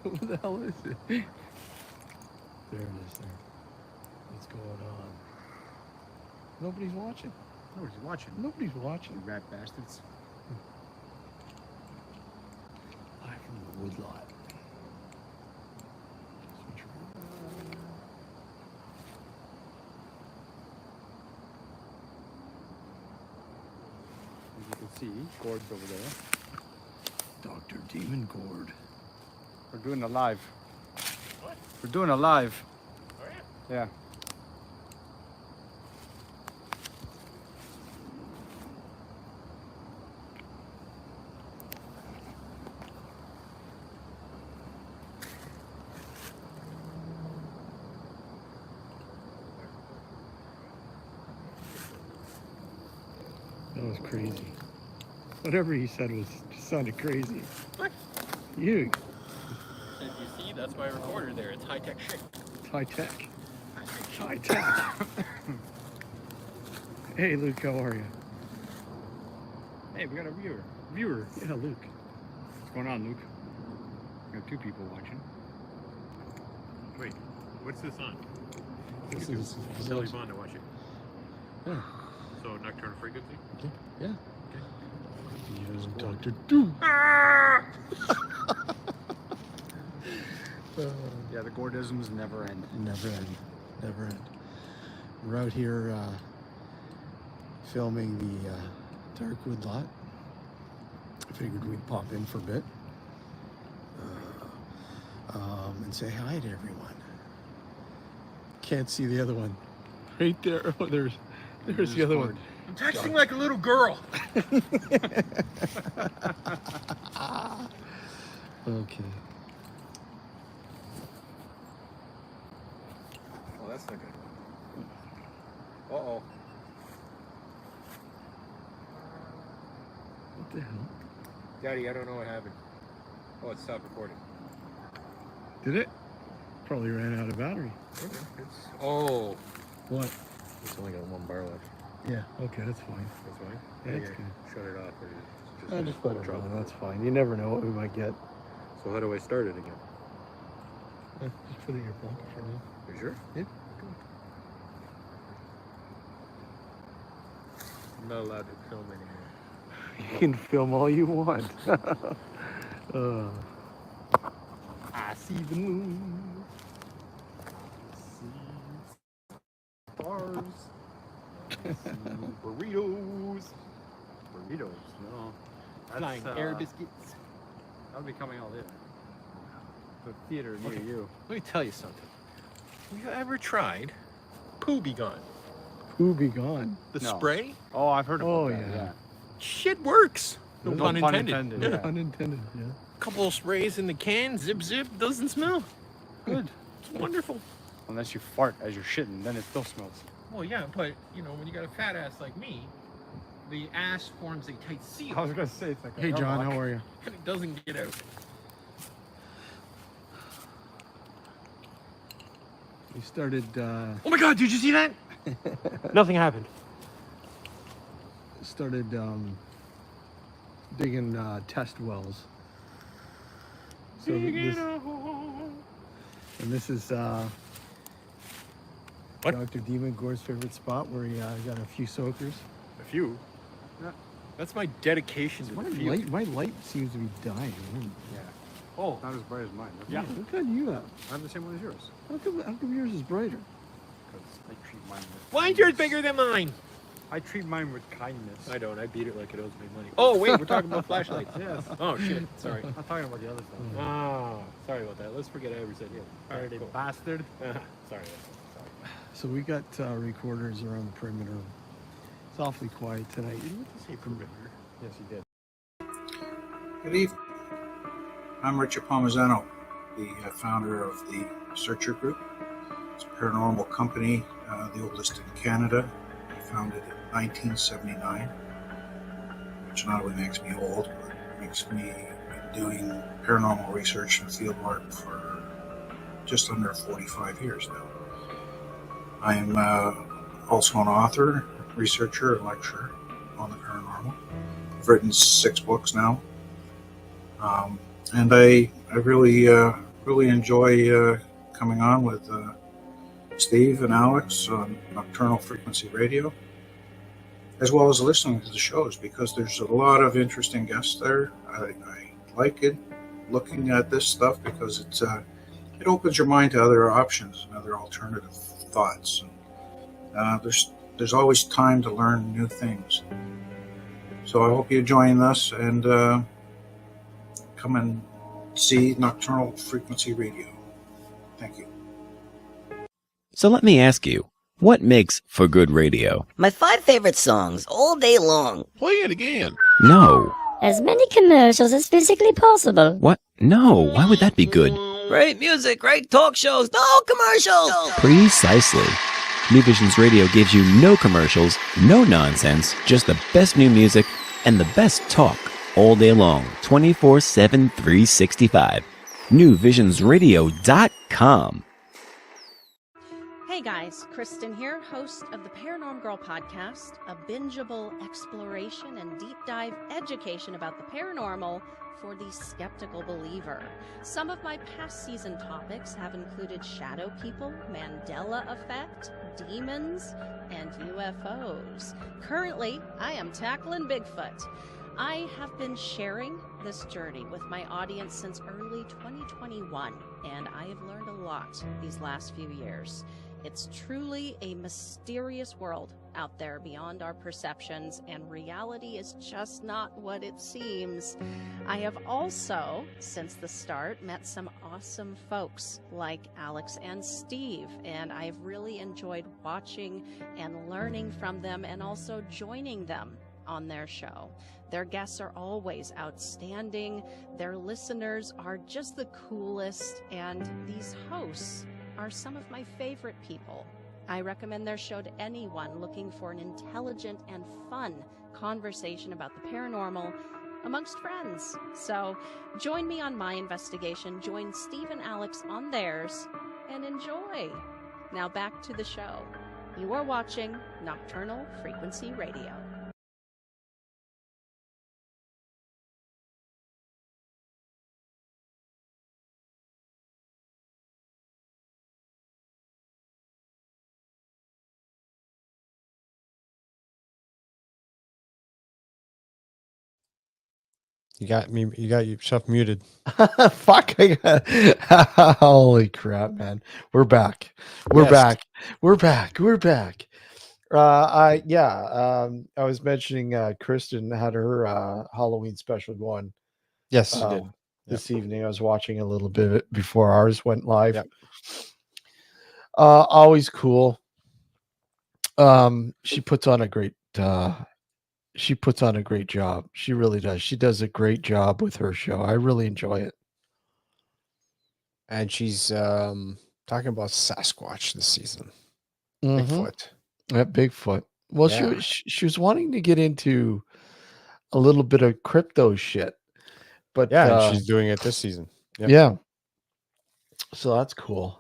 What the hell is it? There it is there. What's going on? Nobody's watching. Nobody's watching. Nobody's watching. You rat bastards. Live from the woodlot. As you can see, Gord's over there. Dr. Demon Gord. We're doing a live. What? We're doing a live. Oh, yeah? Yeah. That was crazy. Whatever he said just sounded crazy. What? You. As you see, that's my recorder there. It's high-tech shit. It's high tech. High tech. Hey, Luke, how are you? Hey, we got a viewer. Yeah, Luke. What's going on, Luke? We got 2 people watching. Wait, what's this on? This is Silly fun to watch it. Yeah. So, Nocturnal Frequency? Yeah. Okay. Using Dr. Doom. Yeah, the Gordisms never end. Never end. Never end. We're out here filming the Dark Woodlot. I figured we'd pop in for a bit and say hi to everyone. Can't see the other one. Right there. Oh, there's the other one. I'm texting like a little girl. Okay. Oh, that's not good. Uh-oh. What the hell? Daddy, I don't know what happened. Oh, it stopped recording. Did it? Probably ran out of battery. Oh. What? It's only got 1 bar left. Yeah, okay, that's fine. That's fine? Yeah, that's good. Shut it off. Or I just let it run, that's fine. You never know what we might get. So how do I start it again? Just put it in your pocket for now. You sure? Yeah. I'm not allowed to film anymore. You can film all you want. I see the moon. See stars. See burritos. Burritos? No. Flying air biscuits. That'll be coming out later. The theater near Okay. you. Let me tell you something. Have you ever tried Poo Be Gone? Who be gone? The No. spray? Oh, I've heard about that. yeah. Yeah. Shit works. No, No pun pun intended. intended. Yeah. Unintended, yeah. Couple of sprays in the can, zip zip, doesn't smell. Good. It's wonderful. Unless you fart as you're shitting, then it still smells. Well, yeah, but you know, when you got a fat ass like me, the ass forms a tight seal. I was gonna say it's like a Hey, John, airlock. how are you? And it doesn't get out. We started, Oh my God! Did you see that? Nothing happened. digging test wells. So this is What? Dr. Demon Gore's favorite spot where he got a few soakers. A few. Yeah. That's my dedication to the few. My light seems to be dying. Yeah. Oh, Not as bright as mine. Yeah. What kind do you have? I have the same one as yours. How come yours is brighter? Because I treat mine with why's yours bigger than mine? I treat mine with kindness. I don't. I beat it like it owes me money. Oh wait, we're talking about flashlights. Yes. Oh shit. Sorry. I'm not talking about the other stuff. Oh, sorry about that. Let's forget I ever said yeah. All right, cool. Bastard. Sorry. So we got recorders around the perimeter. It's awfully quiet tonight. You didn't say perimeter. Yes, you did. Good evening. I'm Richard Palmisano, the founder of the Searcher Group. It's a paranormal company, the oldest in Canada, founded in 1979, which not only makes me old, but makes me doing paranormal research and field work for just under 45 years now. I am also an author, researcher, and lecturer on the paranormal. I've written 6 books now, and I really enjoy coming on with Steve and Alex on Nocturnal Frequency Radio, as well as listening to the shows, because there's a lot of interesting guests there. I like it, looking at this stuff, because it opens your mind to other options and other alternative thoughts. There's always time to learn new things. So I hope you join us and come and see Nocturnal Frequency Radio. Thank you. So let me ask you, what makes for good radio? My 5 favorite songs all day long. Play it again. No. As many commercials as physically possible. What? No, why would that be good? Great music, great talk shows, no commercials. Precisely. New Visions Radio gives you no commercials, no nonsense, just the best new music and the best talk all day long, 24/7, 365. NewVisionsRadio.com. Hey guys, Kristen here, host of the Paranorm Girl podcast, a bingeable exploration and deep dive education about the paranormal for the skeptical believer. Some of my past season topics have included shadow people, Mandela effect, demons, and UFOs. Currently, I am tackling Bigfoot. I have been sharing this journey with my audience since early 2021, and I have learned a lot these last few years. It's truly a mysterious world out there beyond our perceptions, and reality is just not what it seems. I have also, since the start, met some awesome folks like Alex and Steve, and I've really enjoyed watching and learning from them and also joining them on their show. Their guests are always outstanding, their listeners are just the coolest, and these hosts are some of my favorite people. I recommend their show to anyone looking for an intelligent and fun conversation about the paranormal amongst friends. So join me on my investigation, join Steve and Alex on theirs, and enjoy. Now back to the show. You are watching Nocturnal Frequency Radio. You got yourself muted. Fuck. Holy crap, man. We're back. We're back. We're back. We're back. I was mentioning Kristen had her Halloween special going. Yes, she did. This evening. I was watching a little bit before ours went live. Yep. Always cool. She puts on a great job. She really does. She does a great job with her show. I really enjoy it. And she's talking about Sasquatch this season. Mm-hmm. Bigfoot. Yeah, Bigfoot. Well, she was wanting to get into a little bit of crypto shit, but and she's doing it this season. Yep. Yeah. So that's cool.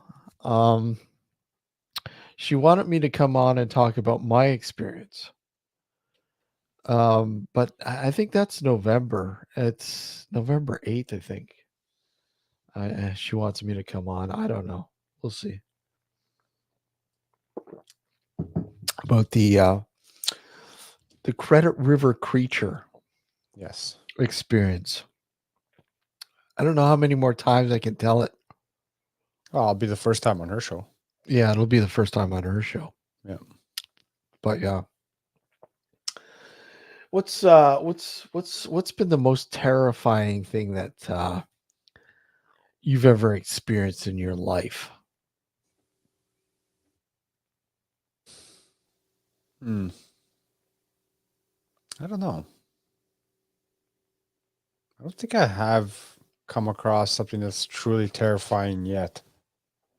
She wanted me to come on and talk about my experience. But I think that's November. It's November 8th, I think. She wants me to come on. I don't know. We'll see. About the Credit River Creature experience. I don't know how many more times I can tell it. Oh, it'll be the first time on her show. Yeah, it'll be the first time on her show. Yeah. But yeah. What's been the most terrifying thing that you've ever experienced in your life? I don't know. I don't think I have come across something that's truly terrifying yet.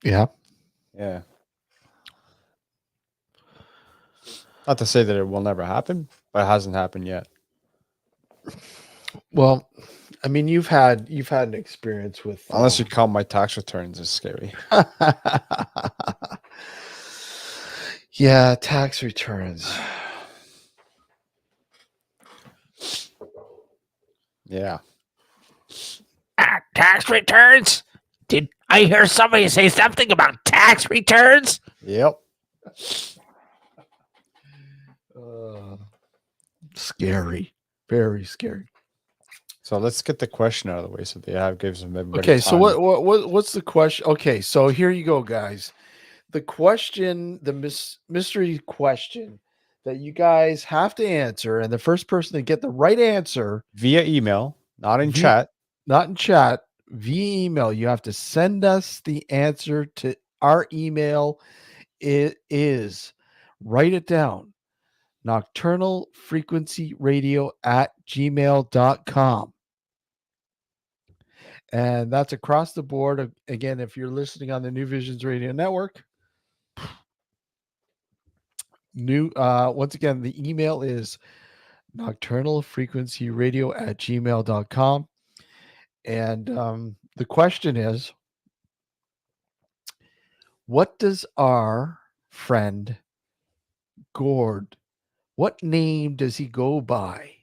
Yeah. Yeah. Not to say that it will never happen, but it hasn't happened yet. Well, I mean, you've had an experience with Unless you count my tax returns, it's scary. Yeah, tax returns. Yeah. Tax returns? Did I hear somebody say something about tax returns? Yep. Scary. Very scary. So let's get the question out of the way so they gives them everybody Okay, so time. what's the question? Okay, so here you go, guys. The question, the mystery question that you guys have to answer, and the first person to get the right answer via email, not in chat. Not in chat, via email. You have to send us the answer to our email. It is, write it down, nocturnalfrequencyradio@gmail.com. And that's across the board. Again, if you're listening on the New Visions Radio Network, once again, the email is nocturnalfrequencyradio@gmail.com. And the question is, what does our friend Gord, what name does he go by?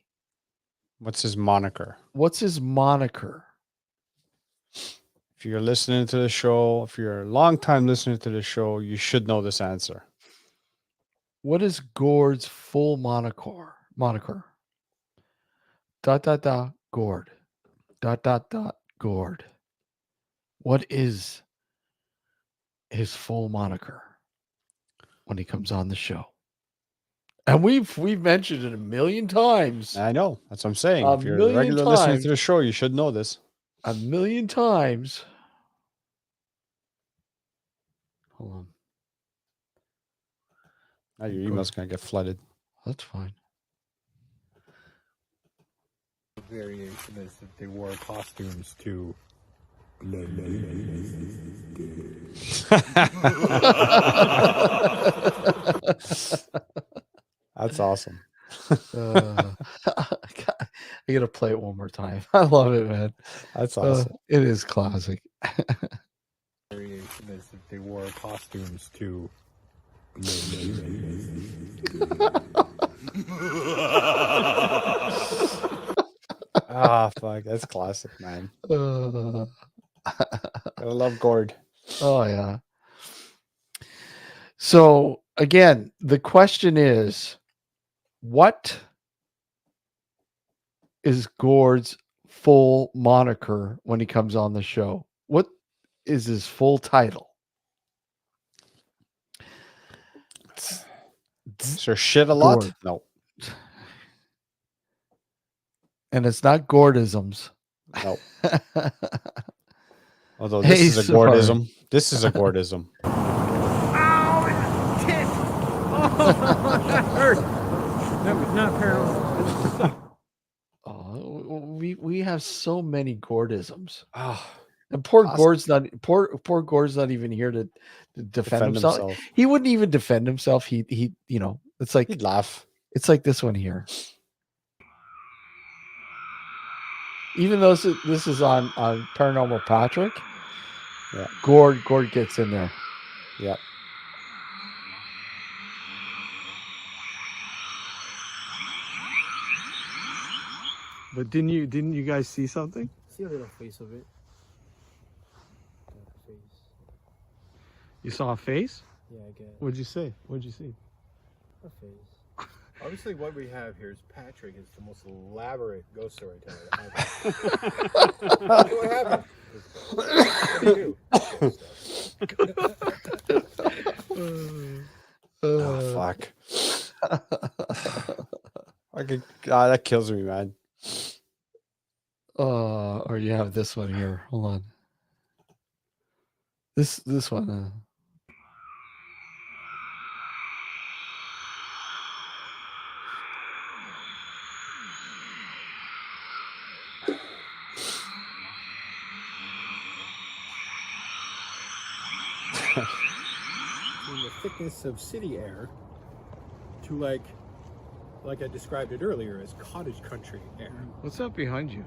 What's his moniker? What's his moniker? If you're listening to the show, if you're a long time listener to the show, you should know this answer. What is Gord's full moniker? Gord. Gord. What is his full moniker when he comes on the show? And we've mentioned it a million times. I know. That's what I'm saying. If you're a regular listener to the show, you should know this. A million times. Hold on. Now your email's going to get flooded. That's fine. Variation is that they wore costumes to blend in. That's awesome. I gotta play it one more time. I love it, man. That's awesome. It is classic. Variation is that they wore costumes to blend in. Ah, fuck. That's classic, man. I love Gord. Oh, yeah. So, again, the question is, what is Gord's full moniker when he comes on the show? What is his full title? Sir shit a lot? Gord. No. And it's not Gordisms. No. Although this is a Gordism. This is a Gordism. Ow! Shit! Oh, that hurt. That was not paranormal. Oh, we have so many Gordisms. Oh, and poor Gord's not even here to defend himself. He wouldn't even defend himself. He it's like he'd laugh. It's like this one here. Even though this is on Paranormal Patrick, yeah, Gord gets in there. Yeah. But didn't you guys see something? See a little face of it. You saw a face? Yeah, I guess. What'd you say? What'd you see? A face. Obviously, what we have here is Patrick is the most elaborate ghost storyteller. What happened? What do you do? Oh, fuck. God, that kills me, man. Or you have this one here. Hold on. This one. In the thickness of city air to like I described it earlier as cottage country air. What's up behind you?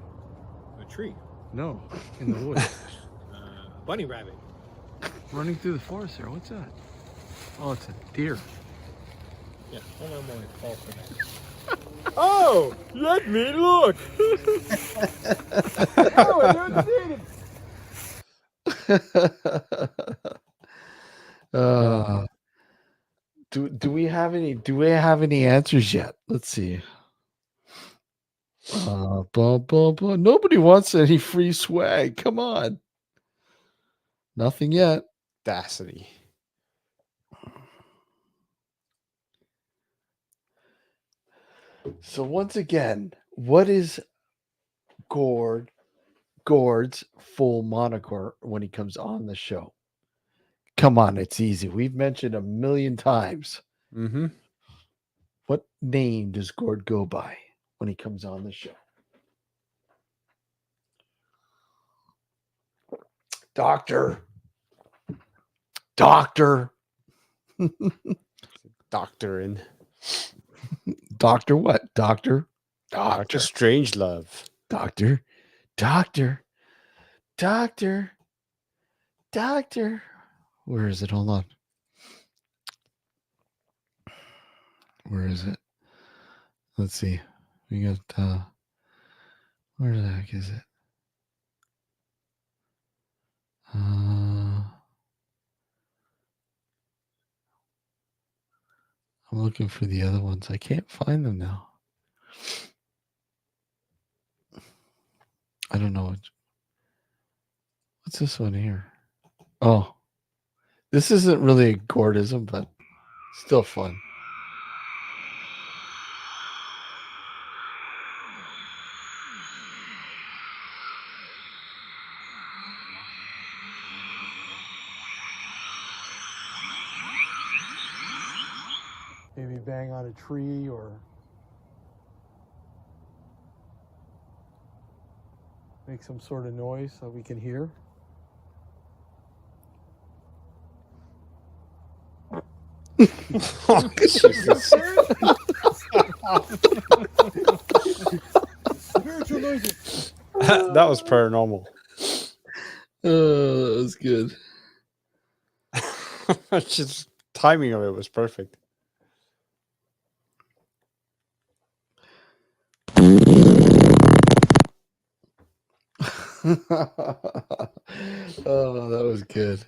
A tree. No, in the woods. Bunny rabbit. Running through the forest there. What's that? Oh, it's a deer. Yeah, hold on, boy. Fall for that. Oh, let me look. Oh, I don't see it. Do we have any answers yet? Let's see. Nobody wants any free swag. Come on. Nothing yet. Audacity. So once again, what is Gord's full moniker when he comes on the show? Come on, it's easy. We've mentioned a million times. Mm-hmm. What name does Gord go by when he comes on the show? Doctor. Doctor in. Doctor what? Doctor Strangelove. Doctor. Where is it? Hold on. Where is it? Let's see. We got where the heck is it? I'm looking for the other ones. I can't find them now. I don't know. What's this one here? Oh, this isn't really a Gordism, but still fun. Maybe bang on a tree or make some sort of noise so we can hear. Oh, Jesus. Spiritual noises. That was paranormal. Oh, that was good. Just timing of it was perfect. Oh, that was good.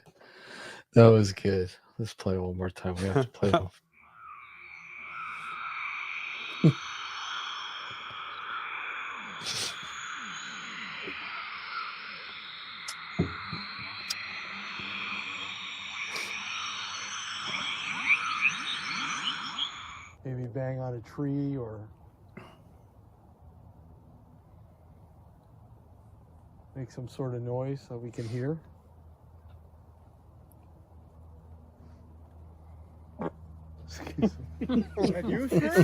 That was good. Let's play one more time. We have to play one. Maybe bang on a tree or make some sort of noise so we can hear. Excuse me. Are you sure?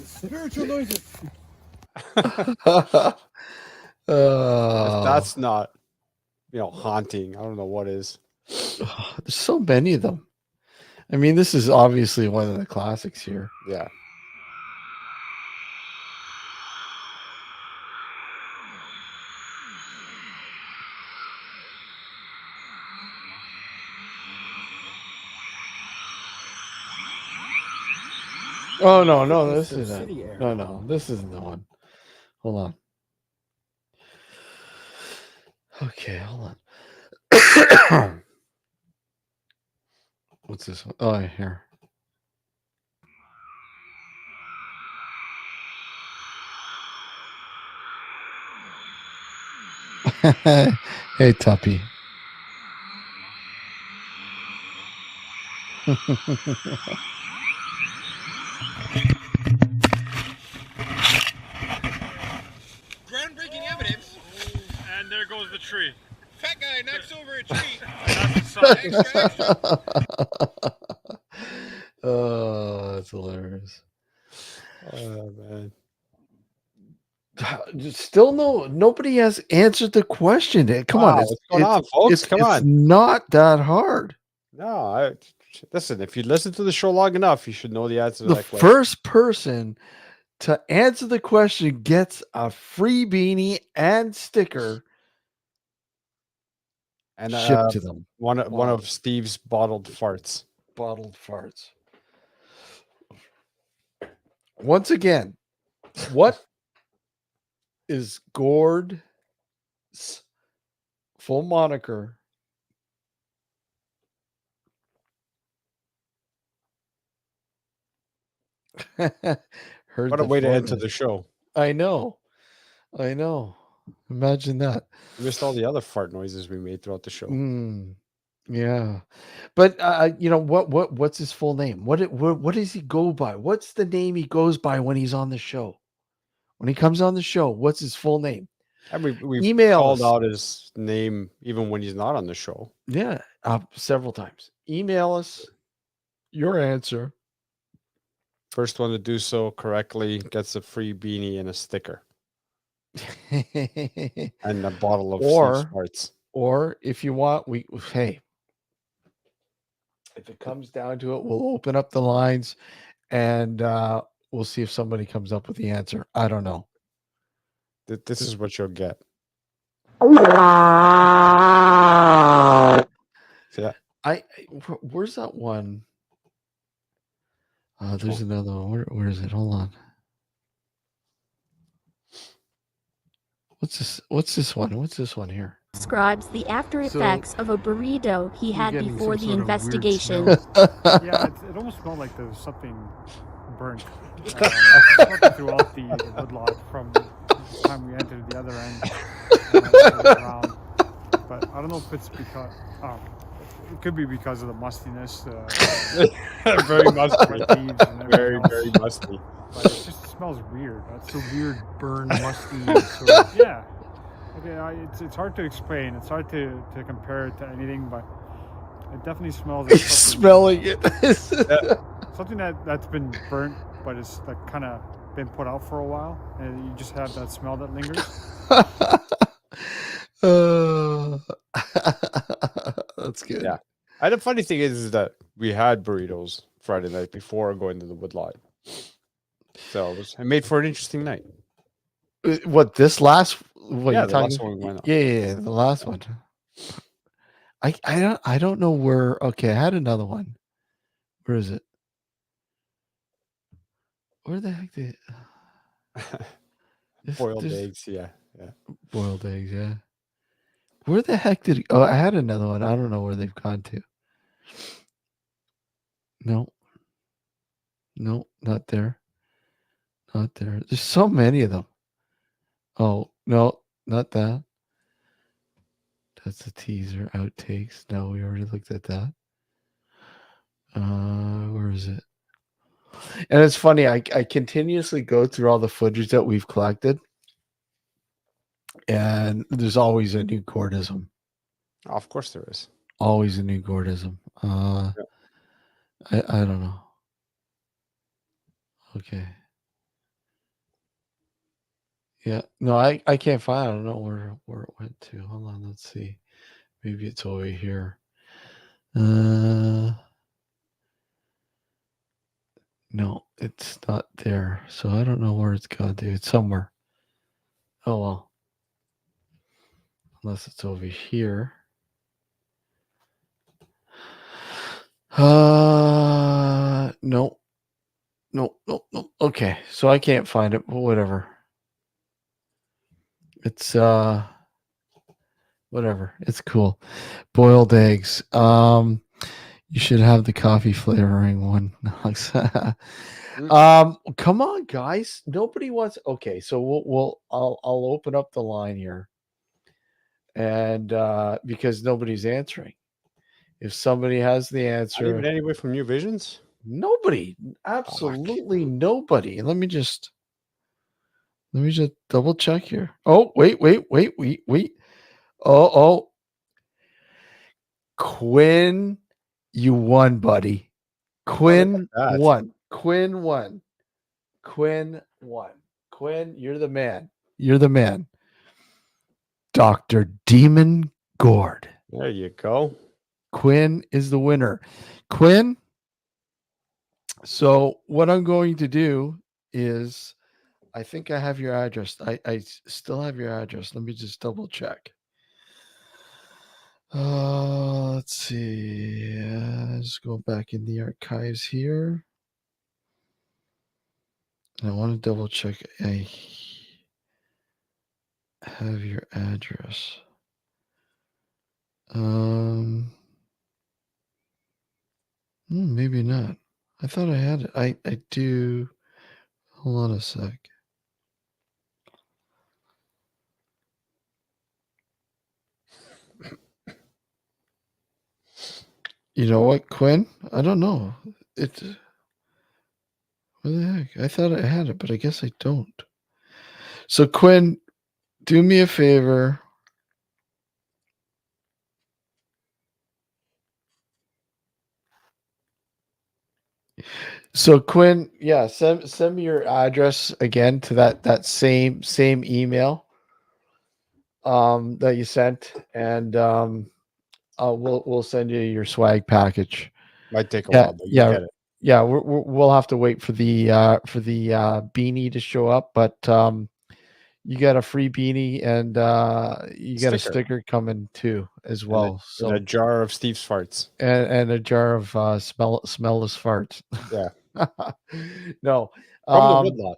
Spiritual noises. If that's not, haunting, I don't know what is. There's so many of them. I mean, this is obviously one of the classics here. Yeah. Oh no, this isn't. No, this isn't the one. Hold on. Okay, hold on. What's this one? Oh, here. Hey, Tuppy. Groundbreaking evidence. And there goes the tree. Fat guy knocks over a tree. That's the Extra. Oh, that's hilarious. Oh, man. Still nobody has answered the question. Come on, what's going on, folks? Come on. It's not that hard. No, listen, if you listen to the show long enough, you should know the answer to The that question. first person to answer the question gets a free beanie and sticker And shipped to them. One of Steve's bottled farts. Bottled farts. Once again, what is Gord's full moniker? What a way to enter the show. I know. Imagine that. You missed all the other fart noises we made throughout the show. Yeah, but what's his full name? What does he go by? What's the name he goes by when he's on the show? When he comes on the show, what's his full name? And we Email called us. out his name even when he's not on the show. Yeah, several times. Email us your answer. First one to do so correctly gets a free beanie and a sticker. And a bottle of Steve's farts. Or if you want, if it comes down to it, we'll open up the lines and we'll see if somebody comes up with the answer. I don't know. This is what you'll get. Yeah. Where's that one? There's another one. Where is it? Hold on. What's this one? What's this one here? Describes the after effects of a burrito he had before the investigation. Yeah, it almost smelled like there was something burnt throughout the woodlot from the time we entered the other end. Around. But I don't know if it's because it could be because of the mustiness. Very musty. Very musty. But it just smells weird. That's a weird burn, musty. Yeah. Okay, it's hard to explain. It's hard to compare it to anything, but it definitely smells like smelling it. Something that's been burnt, but it's like kind of been put out for a while, and you just have that smell that lingers. That's good. Yeah. And the funny thing is that we had burritos Friday night before going to the woodlot. So it made for an interesting night. What, this last? What yeah, you the talking? last one we went on. Yeah, the last one. I don't know where. Okay, I had another one. Where is it? Where the heck did? Boiled eggs, yeah. Boiled eggs, yeah. Where the heck did? Oh, I had another one. I don't know where they've gone to. No, not there. Not there. There's so many of them. Oh, no, not that. That's the teaser outtakes. No, we already looked at that. Where is it? And it's funny, I continuously go through all the footage that we've collected, and there's always a new Gordism. Oh, of course there is. Always a new Gordism. I don't know. Okay. Yeah. No, I can't find. I don't know where it went to. Hold on. Let's see. Maybe it's over here. No, it's not there. So I don't know where it's gone to. It's somewhere. Oh well. Unless it's over here. No. Okay. So I can't find it, but whatever. It's whatever. It's cool. Boiled eggs. You should have the coffee flavoring one. Come on, guys. Nobody wants. Okay, so I'll open up the line here, and because nobody's answering. If somebody has the answer, Not even anybody from New Visions. Nobody. Absolutely nobody. Let me just double check here. Oh, wait. Oh. Quinn, you won, buddy. Quinn won. Quinn, you're the man. Dr. Demon Gord. There you go. Quinn is the winner. Quinn, so what I'm going to do is I think I have your address. I still have your address. Let me just double check. Let's see. Let's go back in the archives here. I want to double check. I have your address. Maybe not. I thought I had it. I do. Hold on a sec. You know what, Quinn? I don't know. What the heck? I thought I had it, but I guess I don't. So, Quinn, do me a favor. So, Quinn, yeah, send me your address again to that same email that you sent, and we'll send you your swag package. Might take a while, but you'll get it. Yeah, we'll have to wait for the beanie to show up, but you got a free beanie and you got a sticker coming too as well. And a jar of Steve's farts. And a jar of smellless farts. Yeah. No. From the woodlot.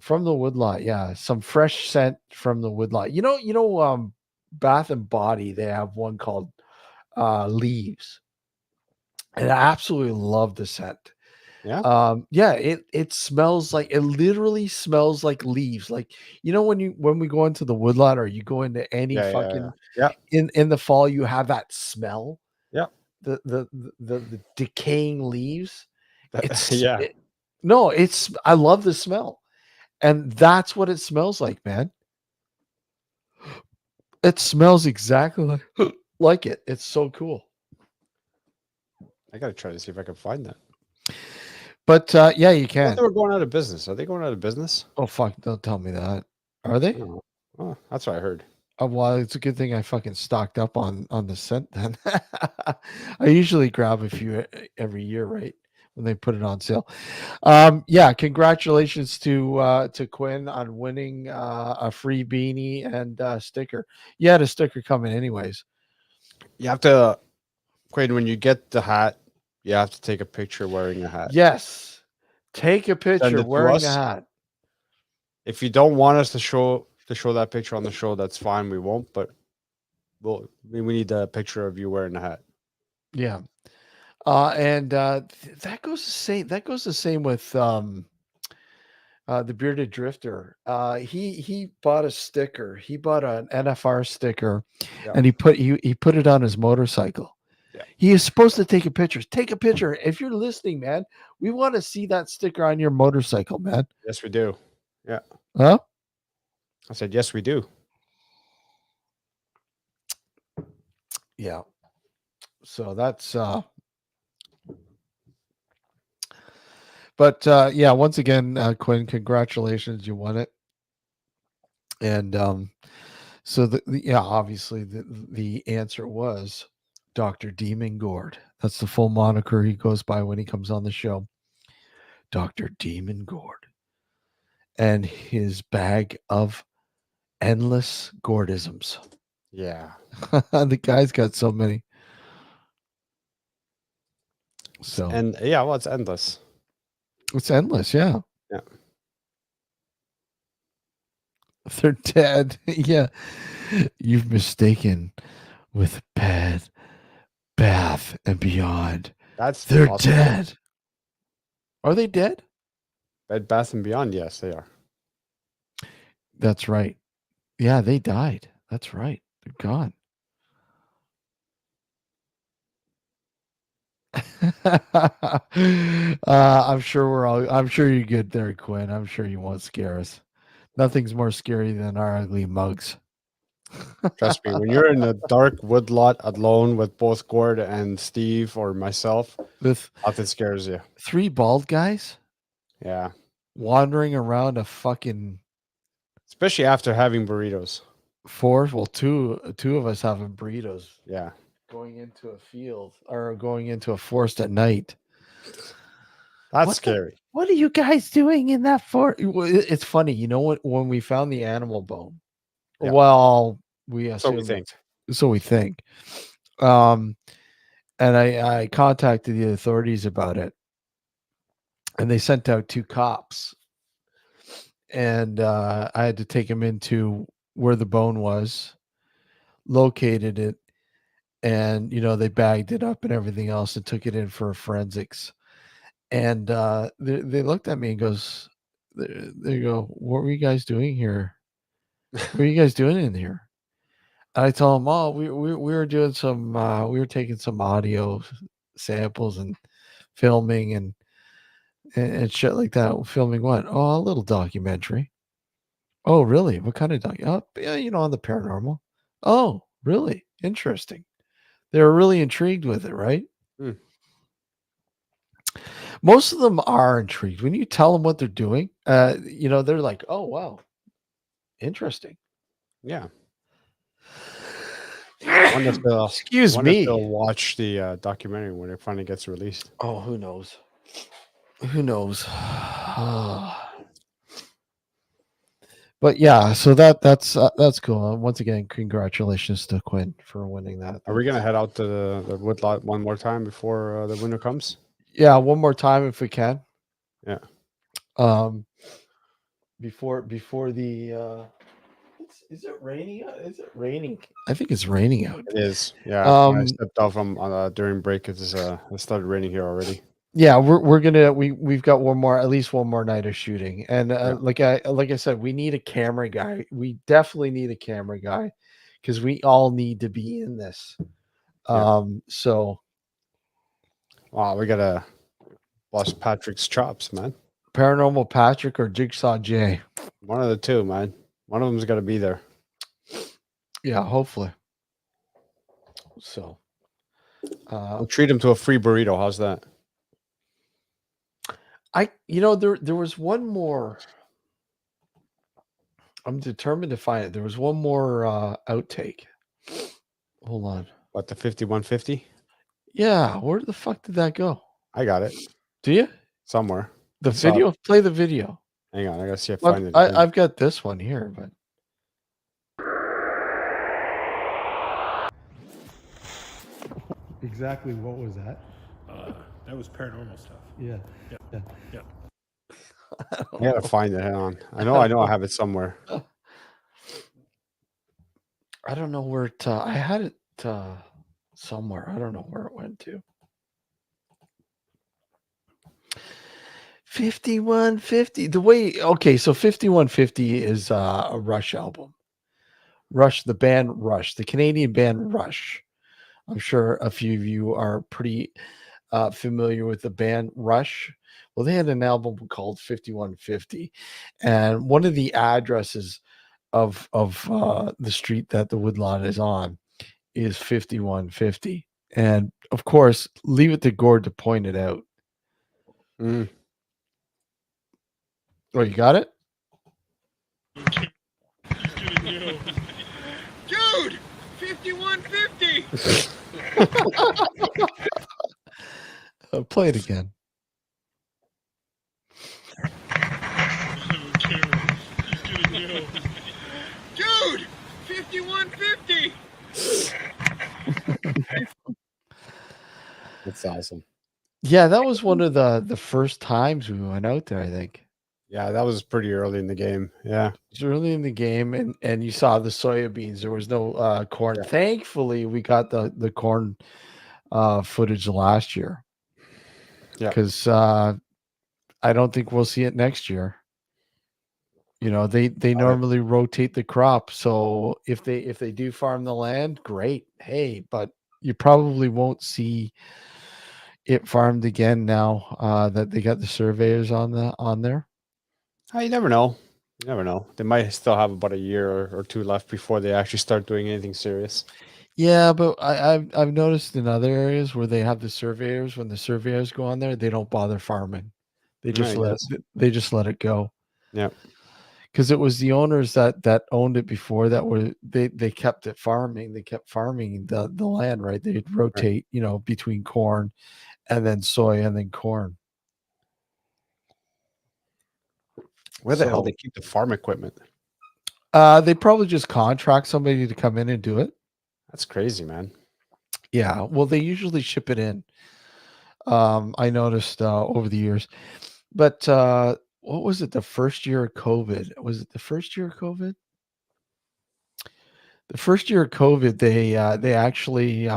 From the woodlot, yeah. Some fresh scent from the woodlot. You know, Bath and Body, they have one called Leaves. And I absolutely love the scent. Yeah. Yeah, it smells like, it literally smells like leaves. Like, you know, when we go into the woodlot or you go into any in the fall, you have that smell. Yeah. The decaying leaves. It's yeah. I love the smell. And that's what it smells like, man. It smells exactly like it. It's so cool. I gotta try to see if I can find that. But yeah, you can. They were going out of business. Are they going out of business? Oh fuck! Don't tell me that. Are they? Oh, that's what I heard. Oh, well, it's a good thing I fucking stocked up on the scent then. I usually grab a few every year, right? When they put it on sale. Yeah, congratulations to Quinn on winning a free beanie and sticker. You had a sticker coming anyways. You have to, Quinn, when you get the hat, you have to take a picture wearing a hat. Yes. Take a picture wearing a hat. If you don't want us to show that picture on the show, that's fine. We won't, but we need a picture of you wearing a hat. Yeah. And that goes the same with the Bearded Drifter. He bought a sticker. He bought an NFR sticker, and he put it on his motorcycle. Yeah. He is supposed to take a picture. Take a picture. If you're listening, man, we want to see that sticker on your motorcycle, man. Yes, we do. Yeah. Huh? I said, yes, we do. Yeah. So that's but yeah, once again, Quinn, congratulations, you won it. And so obviously the answer was Dr. Demon Gord. That's the full moniker he goes by when he comes on the show. Dr. Demon Gord. And his bag of endless Gordisms. Yeah. The guy's got so many. So and yeah, well, it's endless. It's endless, yeah. Yeah. They're dead. Yeah. You've mistaken with Bed, Bath, and Beyond. They're dead. Are they dead? Bed, Bath, and Beyond, yes, they are. That's right. Yeah, they died. That's right. They're gone. I'm sure you're good there, Quinn. I'm sure you won't scare us. Nothing's more scary than our ugly mugs. Trust me, when you're in a dark woodlot alone with both Gord and Steve or myself, nothing scares you. 3 bald guys? Yeah. Wandering around a fucking... Especially after having burritos. 4? Well, two of us having burritos. Yeah. Going into a field or going into a forest at night. That's scary. What are you guys doing in that forest? It's funny, you know what? When we found the animal bone, Yeah. well, we So we assume, think. so we think. And I contacted the authorities about it, and they sent out 2 cops, and I had to take them into where the bone was, located it, and they bagged it up and everything else, and took it in for forensics. And they looked at me and goes, they go, "What were you guys doing here? What are you guys doing in here?" And I told them, "Oh, we were doing some, we were taking some audio samples and filming and shit like that." Filming what? Oh, a little documentary. Oh, really? What kind of doc? Oh, yeah, on the paranormal. Oh, really? Interesting. They were really intrigued with it, right? Hmm. Most of them are intrigued when you tell them what they're doing. They're like, "Oh, wow, interesting." Yeah. Excuse wonder if me. they'll watch the documentary when it finally gets released. Oh, who knows? Who knows? But yeah, so that's cool. Once again, congratulations to Quinn for winning that. Are we gonna head out to the woodlot one more time before the winter comes? Yeah, one more time if we can. Yeah. Before the is it raining? Is it raining? I think it's raining out. It is. Yeah. When I stepped off from during break, it started raining here already. Yeah, we've got at least one more night of shooting, and like I said, we need a camera guy. We definitely need a camera guy because we all need to be in this. So wow, we gotta bust Patrick's chops, man. Paranormal Patrick or Jigsaw J. One of the two, man. One of them's got to be there. Yeah, hopefully. So we'll treat him to a free burrito. How's that? There was one more. I'm determined to find it. There was one more outtake. Hold on. What, the 5150? Yeah, where the fuck did that go? I got it. Do you? Somewhere. The video? Play the video. Hang on, I gotta see if I find it. I've got this one here, but exactly what was that? That was paranormal stuff. Yeah. Yeah. I gotta find it. Hang on. I know I have it somewhere. I don't know where it. I had it somewhere. I don't know where it went to. 5150. So 5150 is a Rush album. Rush, the band Rush, the Canadian band Rush. I'm sure a few of you are pretty familiar with the band Rush. Well, they had an album called 5150, and one of the addresses of the street that the woodlot is on is 5150. And of course, leave it to Gord to point it out. Oh, you got it? Dude, 5150. Play it again. Dude, 5150. That's awesome. Yeah, that was one of the first times we went out there, I think. Yeah, that was pretty early in the game. Yeah. It was early in the game, and you saw the soya beans. There was no corn. Yeah. Thankfully, we got the corn footage last year. Yeah. Because I don't think we'll see it next year. They normally rotate the crop. So if they do farm the land, great. Hey, but you probably won't see it farmed again now that they got the surveyors on there. You never know. You never know. They might still have about a year or two left before they actually start doing anything serious. Yeah, but I've noticed in other areas where they have the surveyors, when the surveyors go on there, they don't bother farming. They just let it go. Yeah. Because it was the owners that owned it before that were they kept it farming. They kept farming the land, right? They'd rotate, between corn and then soy and then corn. Where the hell they keep the farm equipment? They probably just contract somebody to come in and do it. That's crazy, man. Yeah, well, they usually ship it in. I noticed over the years, but what was it? The first year of COVID? Was it the first year of COVID? The first year of COVID, they actually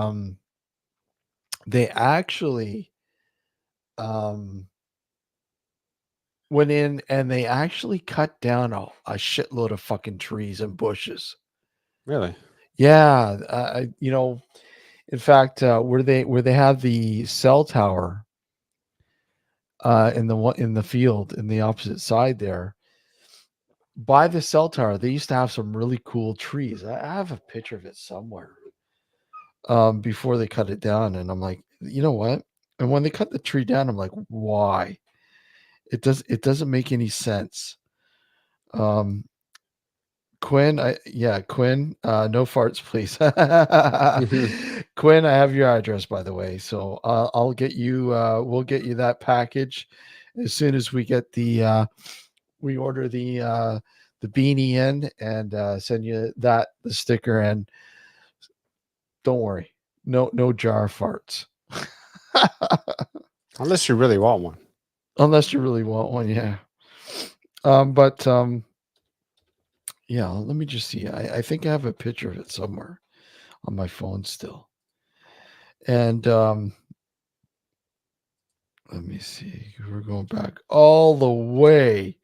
went in and they actually cut down a shitload of fucking trees and bushes. Really? Yeah, in fact, where they have the cell tower in the field in the opposite side there, by the cell tower, they used to have some really cool trees. I have a picture of it somewhere. Before they cut it down, and I'm like, you know what? And when they cut the tree down, I'm like, why? It doesn't make any sense. Quinn, Quinn, no farts, please. Quinn, I have your address, by the way, so I'll get you. We'll get you that package as soon as we get we order the beanie in and send you the sticker. And don't worry, no jar farts, unless you really want one. Unless you really want one, yeah. Yeah, let me just see. I think I have a picture of it somewhere on my phone still. And let me see. We're going back all the way.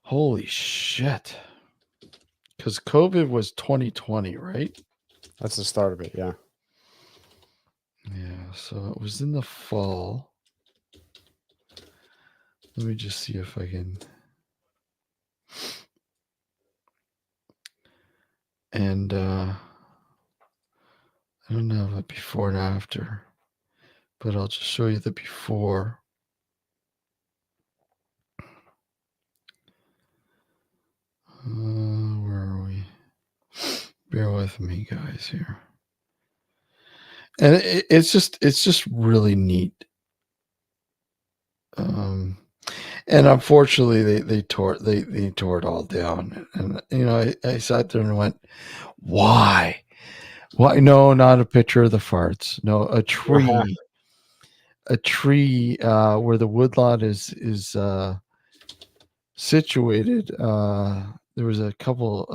Holy shit. Because COVID was 2020, right? That's the start of it, yeah. Yeah, so it was in the fall. Let me just see if I can. And I don't have a before and after, but I'll just show you the before. Where are we? Bear with me, guys, here. And it's just really neat. And unfortunately, they tore it all down. And I sat there and went, why? Why? No, not a picture of the farts. No, a tree. A tree where the woodlot is situated. There was a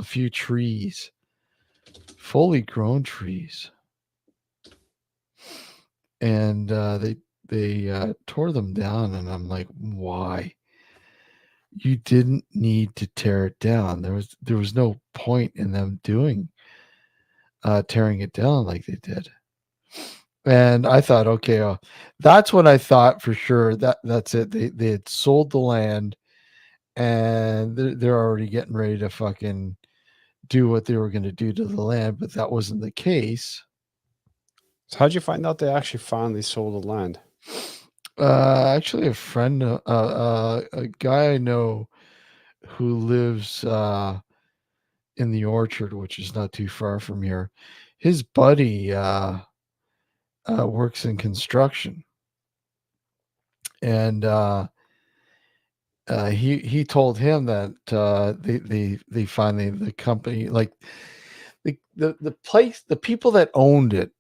few trees, fully grown trees, and they tore them down. And I'm like, why? You didn't need to tear it down. There was no point in them tearing it down like they did. And I thought, okay, that's what I thought for sure. That's it. They had sold the land, and they're already getting ready to fucking do what they were going to do to the land, but that wasn't the case. So how'd you find out they actually finally sold the land? Actually, a friend, a guy I know who lives in the Orchard, which is not too far from here. His buddy works in construction, and he told him that they finally, the company, like the place, the people that owned it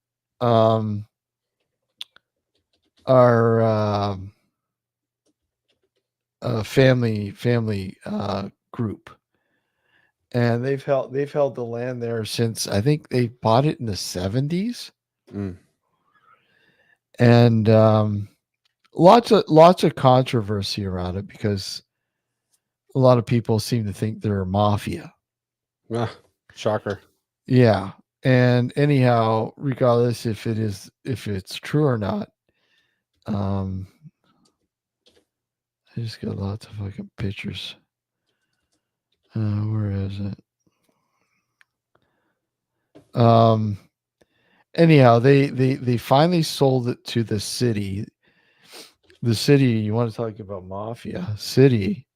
are a family group, and they've held the land there since, I think they bought it in the 70s. And lots of controversy around it because a lot of people seem to think they're a mafia. Shocker. Yeah. And anyhow, regardless if it's true or not, I just got lots of fucking pictures. Where is it? Anyhow, they finally sold it to the city. The city, you want to talk about mafia city,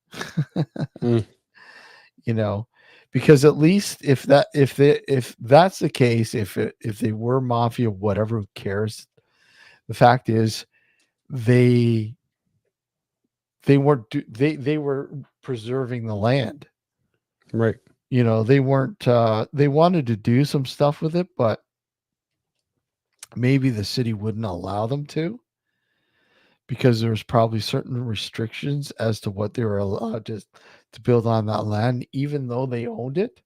because at least if that's the case, if they were mafia, whatever, who cares? The fact is, they they weren't they were preserving the land. Right. You know, they weren't they wanted to do some stuff with it, but maybe the city wouldn't allow them to, because there was probably certain restrictions as to what they were allowed to build on that land, even though they owned it.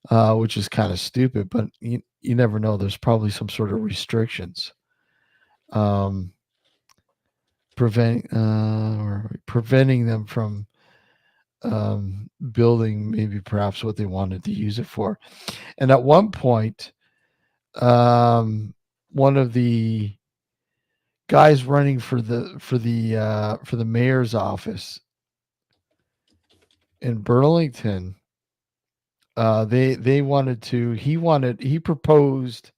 Which is kind of stupid, but you never know. There's probably some sort of restrictions. Preventing them from building maybe perhaps what they wanted to use it for. And at one point, one of the guys running for the mayor's office in Burlington, he proposed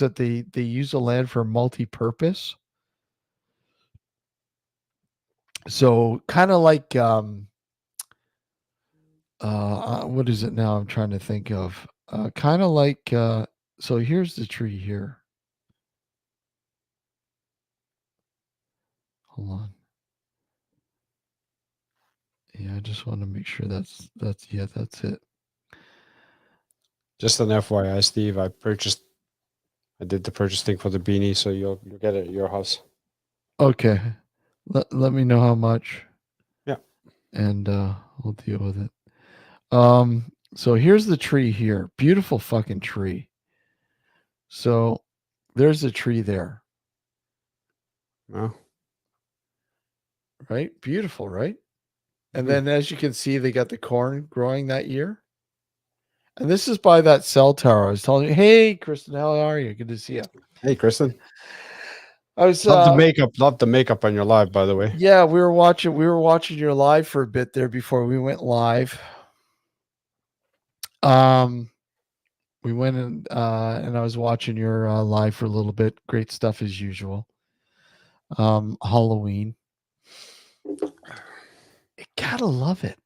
that they use the land for multi-purpose. So kind of like what is it now? I'm trying to think of kind of like so here's the tree here. Hold on. Yeah, I just want to make sure that's it. Just an FYI, Steve, I did the purchase thing for the beanie, so you'll get it at your house. Okay. Let me know how much. Yeah. And we'll deal with it. So here's the tree here. Beautiful fucking tree. So there's a tree there. Wow. Right? Beautiful, right? And then as you can see, they got the corn growing that year. And this is by that cell tower. I was telling you, hey, Kristen, how are you? Good to see you. Hey, Kristen. I was love the makeup on your live, by the way. Yeah, we were watching your live for a bit there before we went live. We went and I was watching your live for a little bit. Great stuff as usual. Halloween. You gotta love it.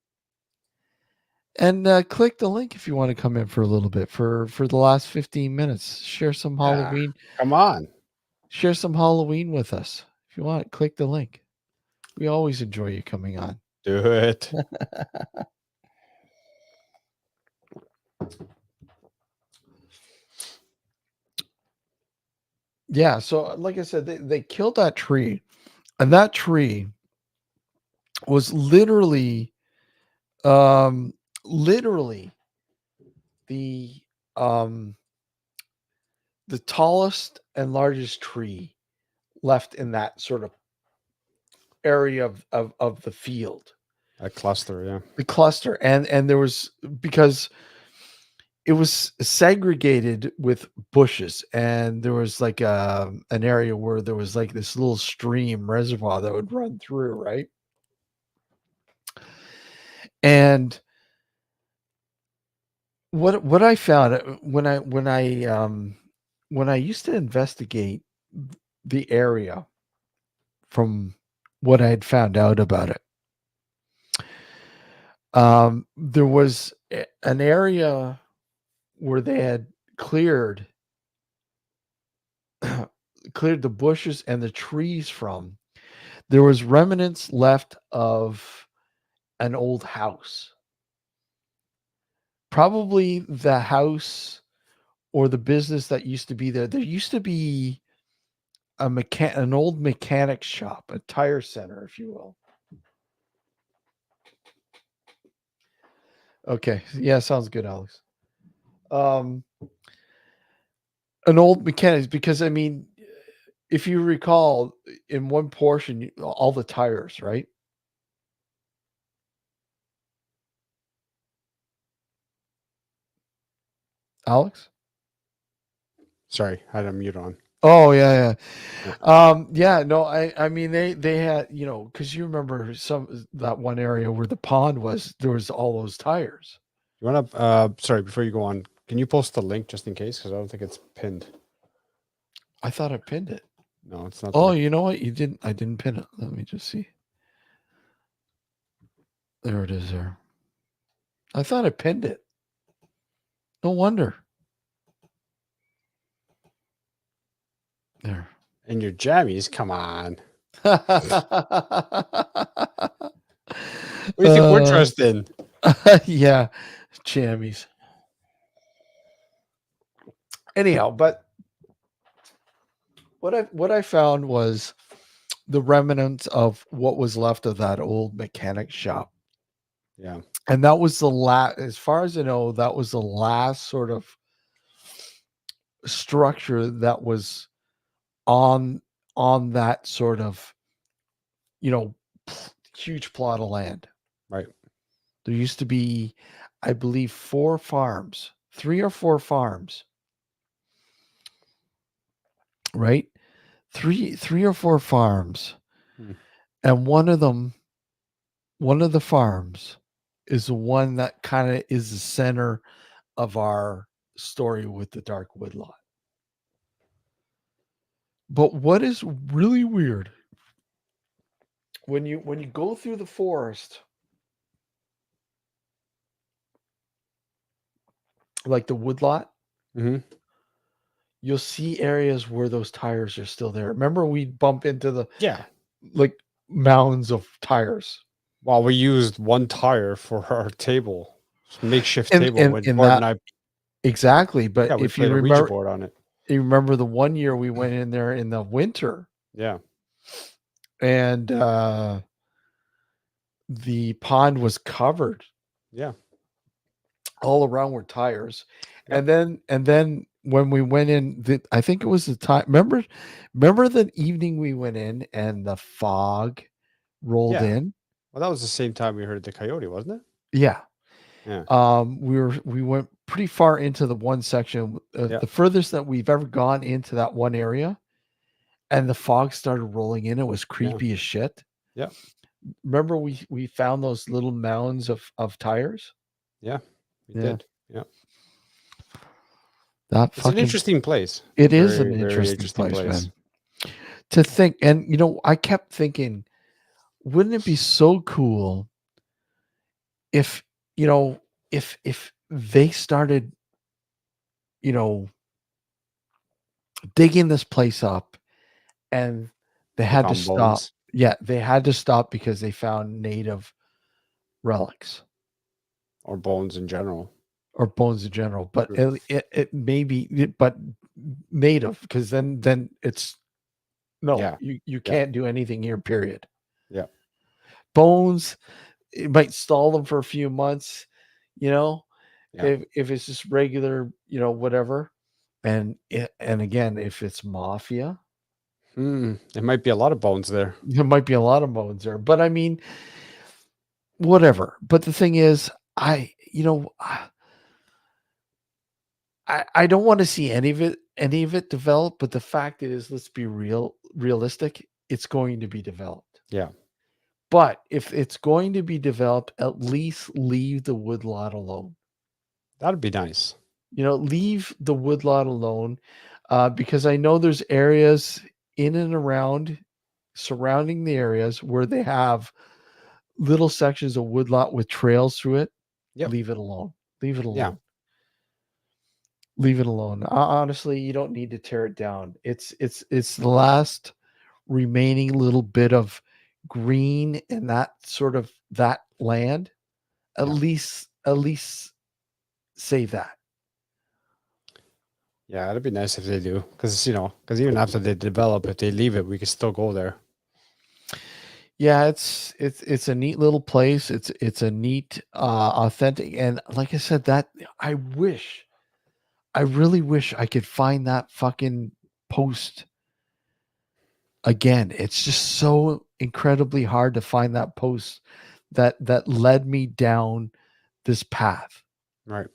And click the link if you want to come in for a little bit for the last 15 minutes. Share some Halloween. Come on. Share some Halloween with us. If you want, click the link. We always enjoy you coming on. Do it. Yeah, so like I said, they killed that tree. And that tree was literally the tallest and largest tree left in that sort of area of the field. A cluster, yeah. The cluster. And there was, because it was segregated with bushes, and there was like an area where there was like this little stream reservoir that would run through, right? And what I found when I used to investigate the area from what I had found out about it, there was an area where they had cleared the bushes and the trees from. There was remnants left of an old house. Probably the house or the business that used to be there. There used to be an old mechanic shop, a tire center, if you will. Okay. Yeah, sounds good, Alex. An old mechanic, because I mean, if you recall, in one portion, all the tires, right? Alex? Sorry, I had a mute on. Oh yeah. No, I mean they had, because you remember that one area where the pond was, there was all those tires. You want to sorry, before you go on, can you post the link just in case? Because I don't think it's pinned. I thought I pinned it. No, it's not. Oh, you know what? You didn't. I didn't pin it. Let me just see. There it is there. I thought I pinned it. No wonder. There. And your jammies, come on. What do you think we're dressed in? Yeah, jammies. Anyhow, but what I found was the remnants of what was left of that old mechanic shop. Yeah. And that was the last, as far as I know, that was the last sort of structure that was on that sort of, huge plot of land. Right. There used to be, I believe, 4 farms, 3 or 4 farms. Right? 3 or 4 farms. And one of the farms is the one that kind of is the center of our story with the dark woodlot. But what is really weird, when you go through the forest, like the woodlot, you'll see areas where those tires are still there. Remember, we bump into the like mounds of tires. Well, we used one tire for our table, makeshift And- table. and- When and Bart that- and I, Exactly, but yeah, we if you played a Ouija remember, board on it. you remember the one year we went in there in the winter, Yeah. and the pond was covered. Yeah. All around were tires. And then when we went in, I think it was the time. Remember the evening we went in and the fog rolled Yeah. in? Well, that was the same time we heard the coyote, wasn't it? Yeah. Yeah. We went pretty far into the one section, the furthest that we've ever gone into that one area, and the fog started rolling in. It was creepy as shit. Yeah. Remember we found those little mounds of tires? Yeah. We Yeah. did. Yeah. It's an interesting place. It is Very, an very interesting place, man. To think, and I kept thinking, wouldn't it be so cool if if they started, digging this place up, and they had to found stop. bones. Yeah, they had to stop because they found native relics Or bones in general. or bones in general. But it may be, but native, because then it's no, Yeah. you can't do anything here. Period. Yeah. Bones, it might stall them for a few months, Yeah. if it's just regular, whatever. And again, if it's mafia, There might be a lot of bones there. there might be a lot of bones there. But I mean, whatever. But the thing is, I don't want to see any of it develop. But the fact is, let's be realistic. It's going to be developed. Yeah. But if it's going to be developed, at least leave the woodlot alone. That'd be nice. Leave the woodlot alone, because I know there's areas in and around, surrounding the areas where they have little sections of woodlot with trails through it. Yep. Leave it alone. Leave it alone. Yeah. Leave it alone. Honestly, you don't need to tear it down. It's the last remaining little bit of green in that sort of that land. At least save that. Yeah, it'd be nice if they do, because even after they develop, if they leave it, we can still go there. Yeah, it's a neat little place. It's a neat, authentic, and like I said, that I really wish I could find that fucking post again. It's just so incredibly hard to find that post that led me down this path. Right.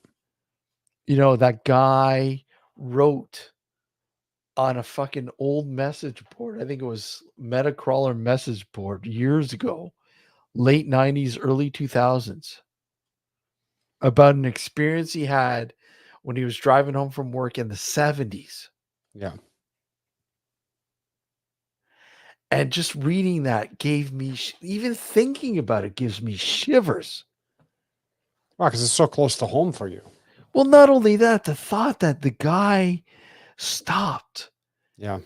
That guy wrote on a fucking old message board. I think it was Metacrawler message board years ago, late 90s, early 2000s, about an experience he had when he was driving home from work in the 70s. Yeah. And just reading that gave me, even thinking about it gives me shivers. Wow, because it's so close to home for you. Well, not only that, the thought that the guy stopped. Yeah.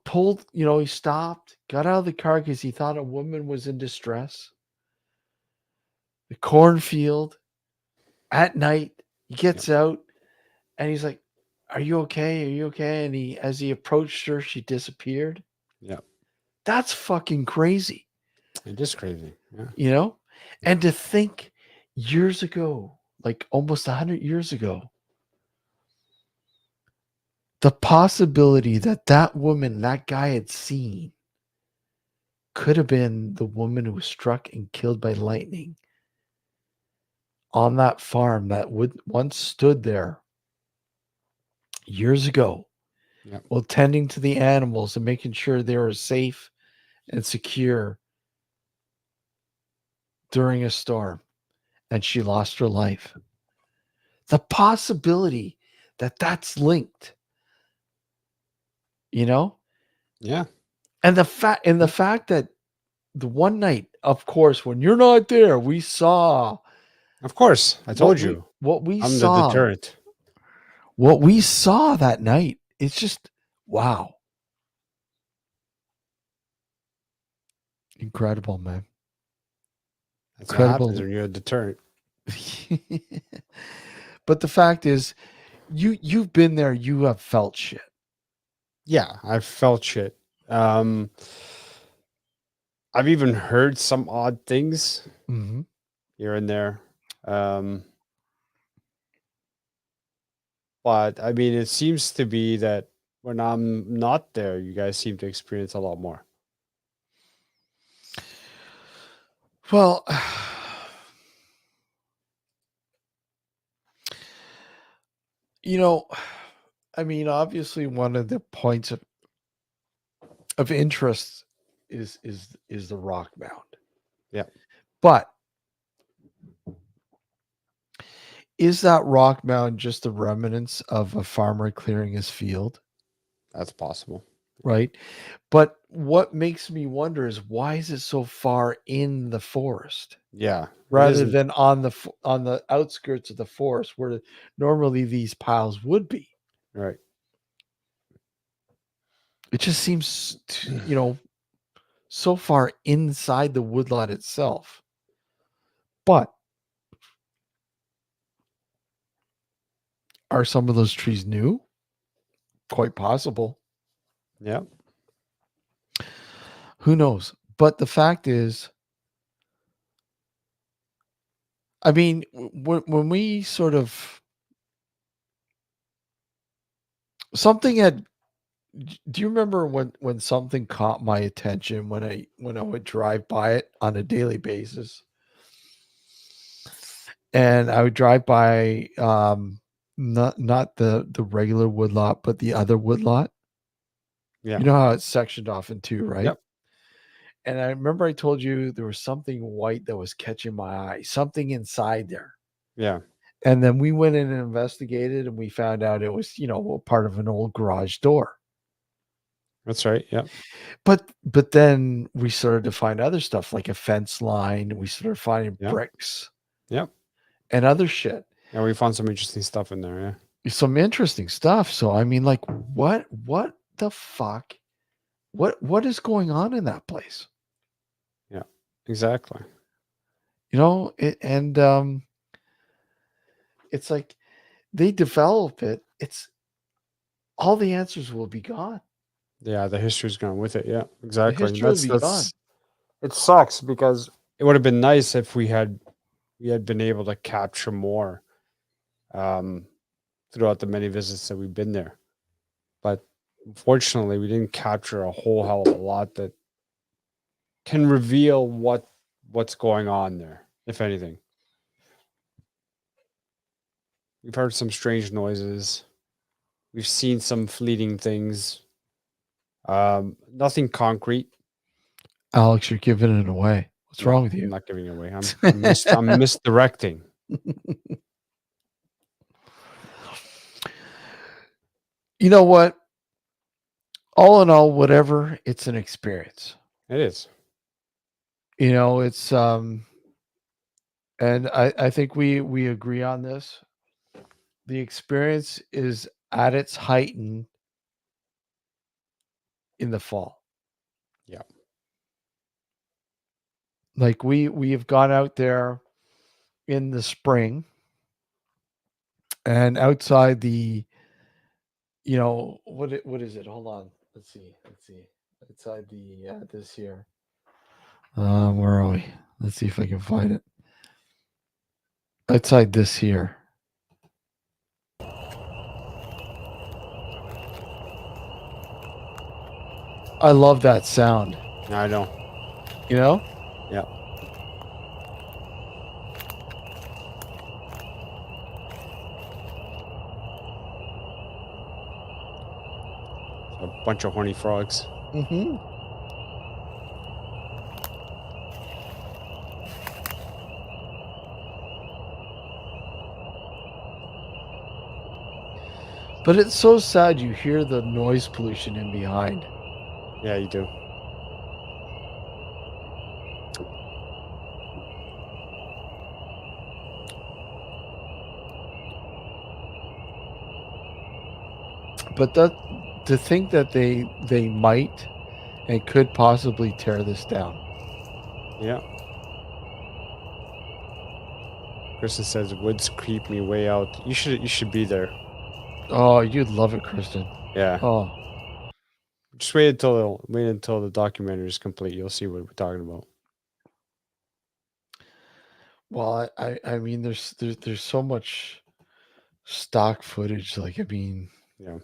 pulled, he stopped, got out of the car because he thought a woman was in distress. The cornfield at night, he gets out and he's like, "Are you okay? Are you okay?" And as he approached her, she disappeared. Yeah. That's fucking crazy. It is crazy. Yeah. And to think years ago, like almost 100 years ago, the possibility that woman, that guy had seen could have been the woman who was struck and killed by lightning on that farm that would once stood there years ago, while tending to the animals and making sure they were safe and secure during a storm, and she lost her life. The possibility that that's linked, Yeah. and the fact that the one night, of course, when you're not there, we saw. Of course, I told you. What we I'm saw. the deterrent. What we saw that night, it's just wow. Incredible, man. That's what happens when you're a deterrent. But the fact is, you've been there, you have felt shit. Yeah, I've felt shit. I've even heard some odd things here and there. But I mean, it seems to be that when I'm not there, you guys seem to experience a lot more. Well, I mean, obviously one of the points of interest is the rock mound. Yeah. But is that rock mound just the remnants of a farmer clearing his field? That's possible. Right. But what makes me wonder is, why is it so far in the forest? Yeah. Rather than on the outskirts of the forest where normally these piles would be. Right. It just seems, so far inside the woodlot itself. But are some of those trees new? Quite possible. Yeah. Who knows? But the fact is, I mean, when we sort of something had. Do you remember when something caught my attention when I would drive by it on a daily basis? And I would drive by not the regular woodlot, but the other woodlot. Yeah. You know how it's sectioned off in two, right? Yep. And I remember I told you there was something white that was catching my eye, something inside there. Yeah. And then we went in and investigated, and we found out it was, part of an old garage door. That's right. Yeah. But then we started to find other stuff like a fence line. We started finding bricks. Yep. And other shit. Yeah, we found some interesting stuff in there. Yeah. Some interesting stuff. So I mean, like, what the fuck? What is going on in that place? Yeah. Exactly. It's like they develop it. It's all the answers will be gone. Yeah, the history's gone with it. Yeah, exactly. The history will be gone. It sucks because it would have been nice if we had been able to capture more throughout the many visits that we've been there. But unfortunately, we didn't capture a whole hell of a lot that can reveal what's going on there, if anything. We've heard some strange noises. We've seen some fleeting things. Nothing concrete. Alex, you're giving it away. What's wrong with you? I'm not giving it away. I'm misdirecting. You know what? All in all, whatever, it's an experience. It is. It's and I think we agree on this. The experience is at its heightened in the fall. Yeah. Like we have gone out there in the spring, and outside the, what is it? Hold on. Let's see. Outside the this here. Where are we? Let's see if I can find it. Outside this here. I love that sound. I know. You know? Yeah. A bunch of horny frogs. Mm-hmm. But it's so sad you hear the noise pollution in behind. Yeah, you do. But to think that they might and could possibly tear this down. Yeah. Kristen says woods creep me way out. You should be there. Oh, you'd love it, Kristen. Yeah. Oh. Just wait until the documentary is complete. You'll see what we're talking about. Well, I mean, there's so much stock footage. Like, I mean, yeah,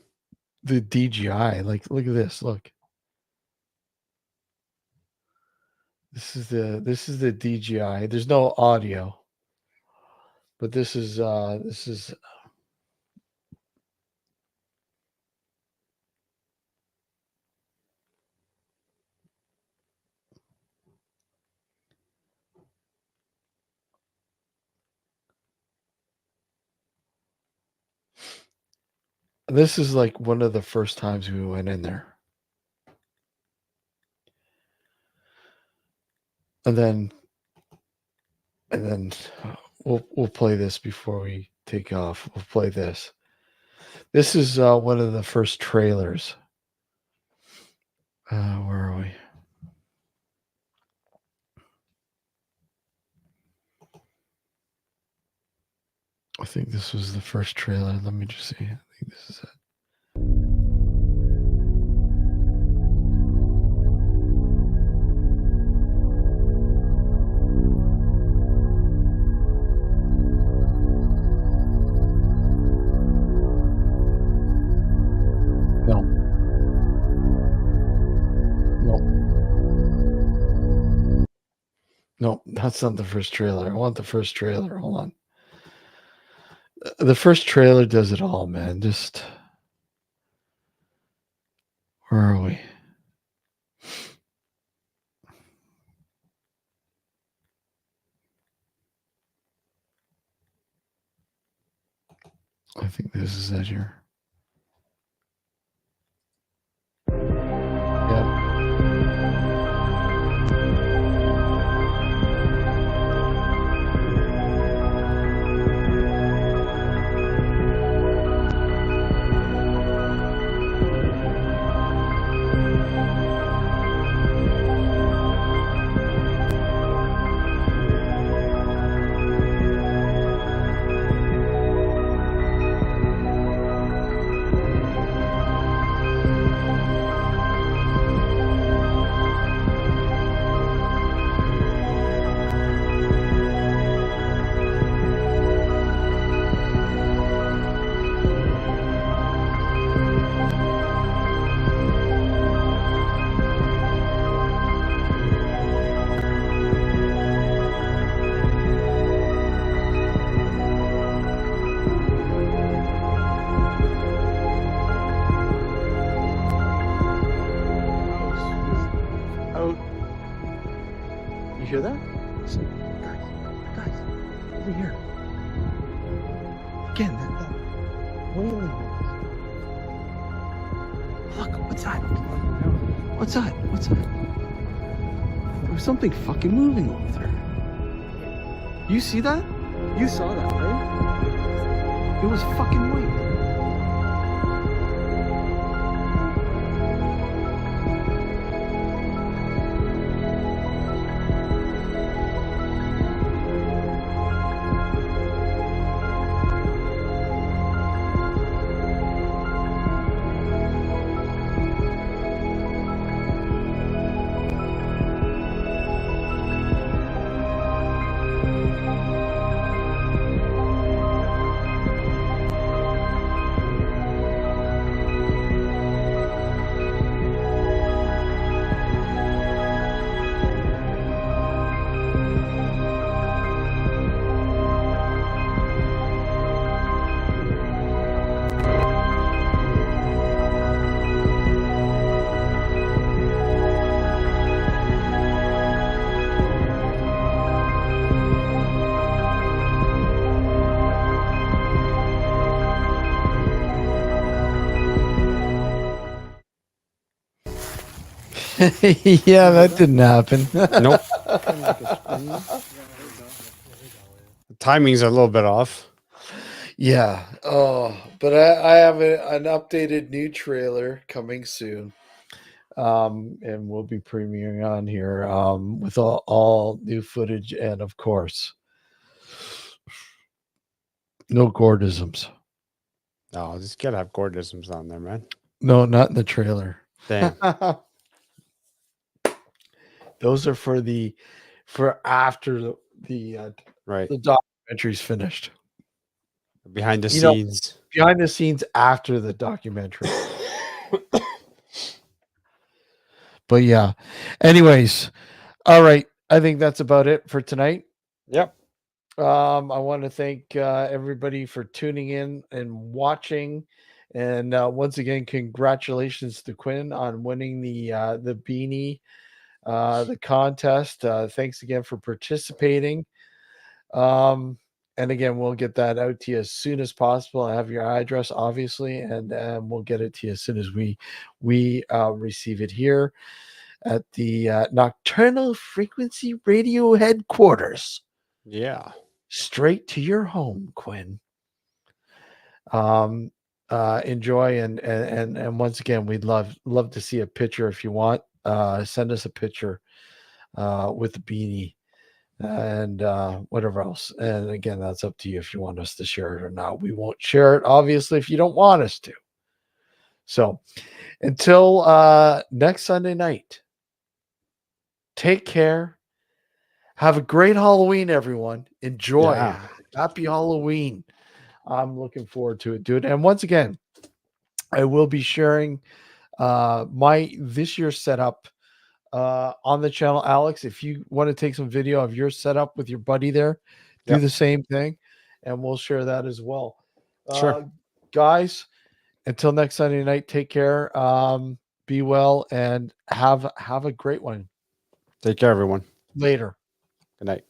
the DJI. Like, look at this. Look, this is the DJI. There's no audio, but this is. This is like one of the first times we went in there. And then we'll play this before we take off. We'll play this. This is one of the first trailers. Where are we? I think this was the first trailer. Let me just see. I think this is it. No, that's not the first trailer. I want the first trailer. Hold on. The first trailer does it all, man. Just where are we? I think this is it here. You hear that? Listen, guys, over here. Again, that wailing noise. Look, what's that? What's that? What's that? There was something fucking moving over there. You see that? You saw that, right? It was fucking white. Yeah, that didn't happen. Nope. The timing's a little bit off. Yeah. Oh, but I have an updated new trailer coming soon. And we'll be premiering on here with all new footage and, of course, no Gordisms. No, just gotta have Gordisms on there, man. No, not in the trailer. Damn. Those are for after the Right. the documentary's finished. Behind the You know, scenes. behind the scenes after the documentary. But yeah. Anyways, all right. I think that's about it for tonight. Yep. I want to thank everybody for tuning in and watching. And once again, congratulations to Quinn on winning the beanie, the contest. Thanks again for participating. And again, we'll get that out to you as soon as possible. I have your address, obviously, and we'll get it to you as soon as we receive it here at the Nocturnal Frequency Radio headquarters. Yeah. Straight to your home, Quinn. Enjoy and once again, we'd love to see a picture if you want. Send us a picture with the beanie and whatever else. And again, that's up to you if you want us to share it or not. We won't share it, obviously, if you don't want us to. So until next Sunday night, take care. Have a great Halloween, everyone. Enjoy. Yeah. Happy Halloween. I'm looking forward to it, dude. And once again, I will be sharing my this year's setup on the channel. Alex, if you want to take some video of your setup with your buddy there, do the same thing, and we'll share that as well. Sure. Guys, until next Sunday night, take care. Be well and have a great one. Take care, everyone. Later. Good night.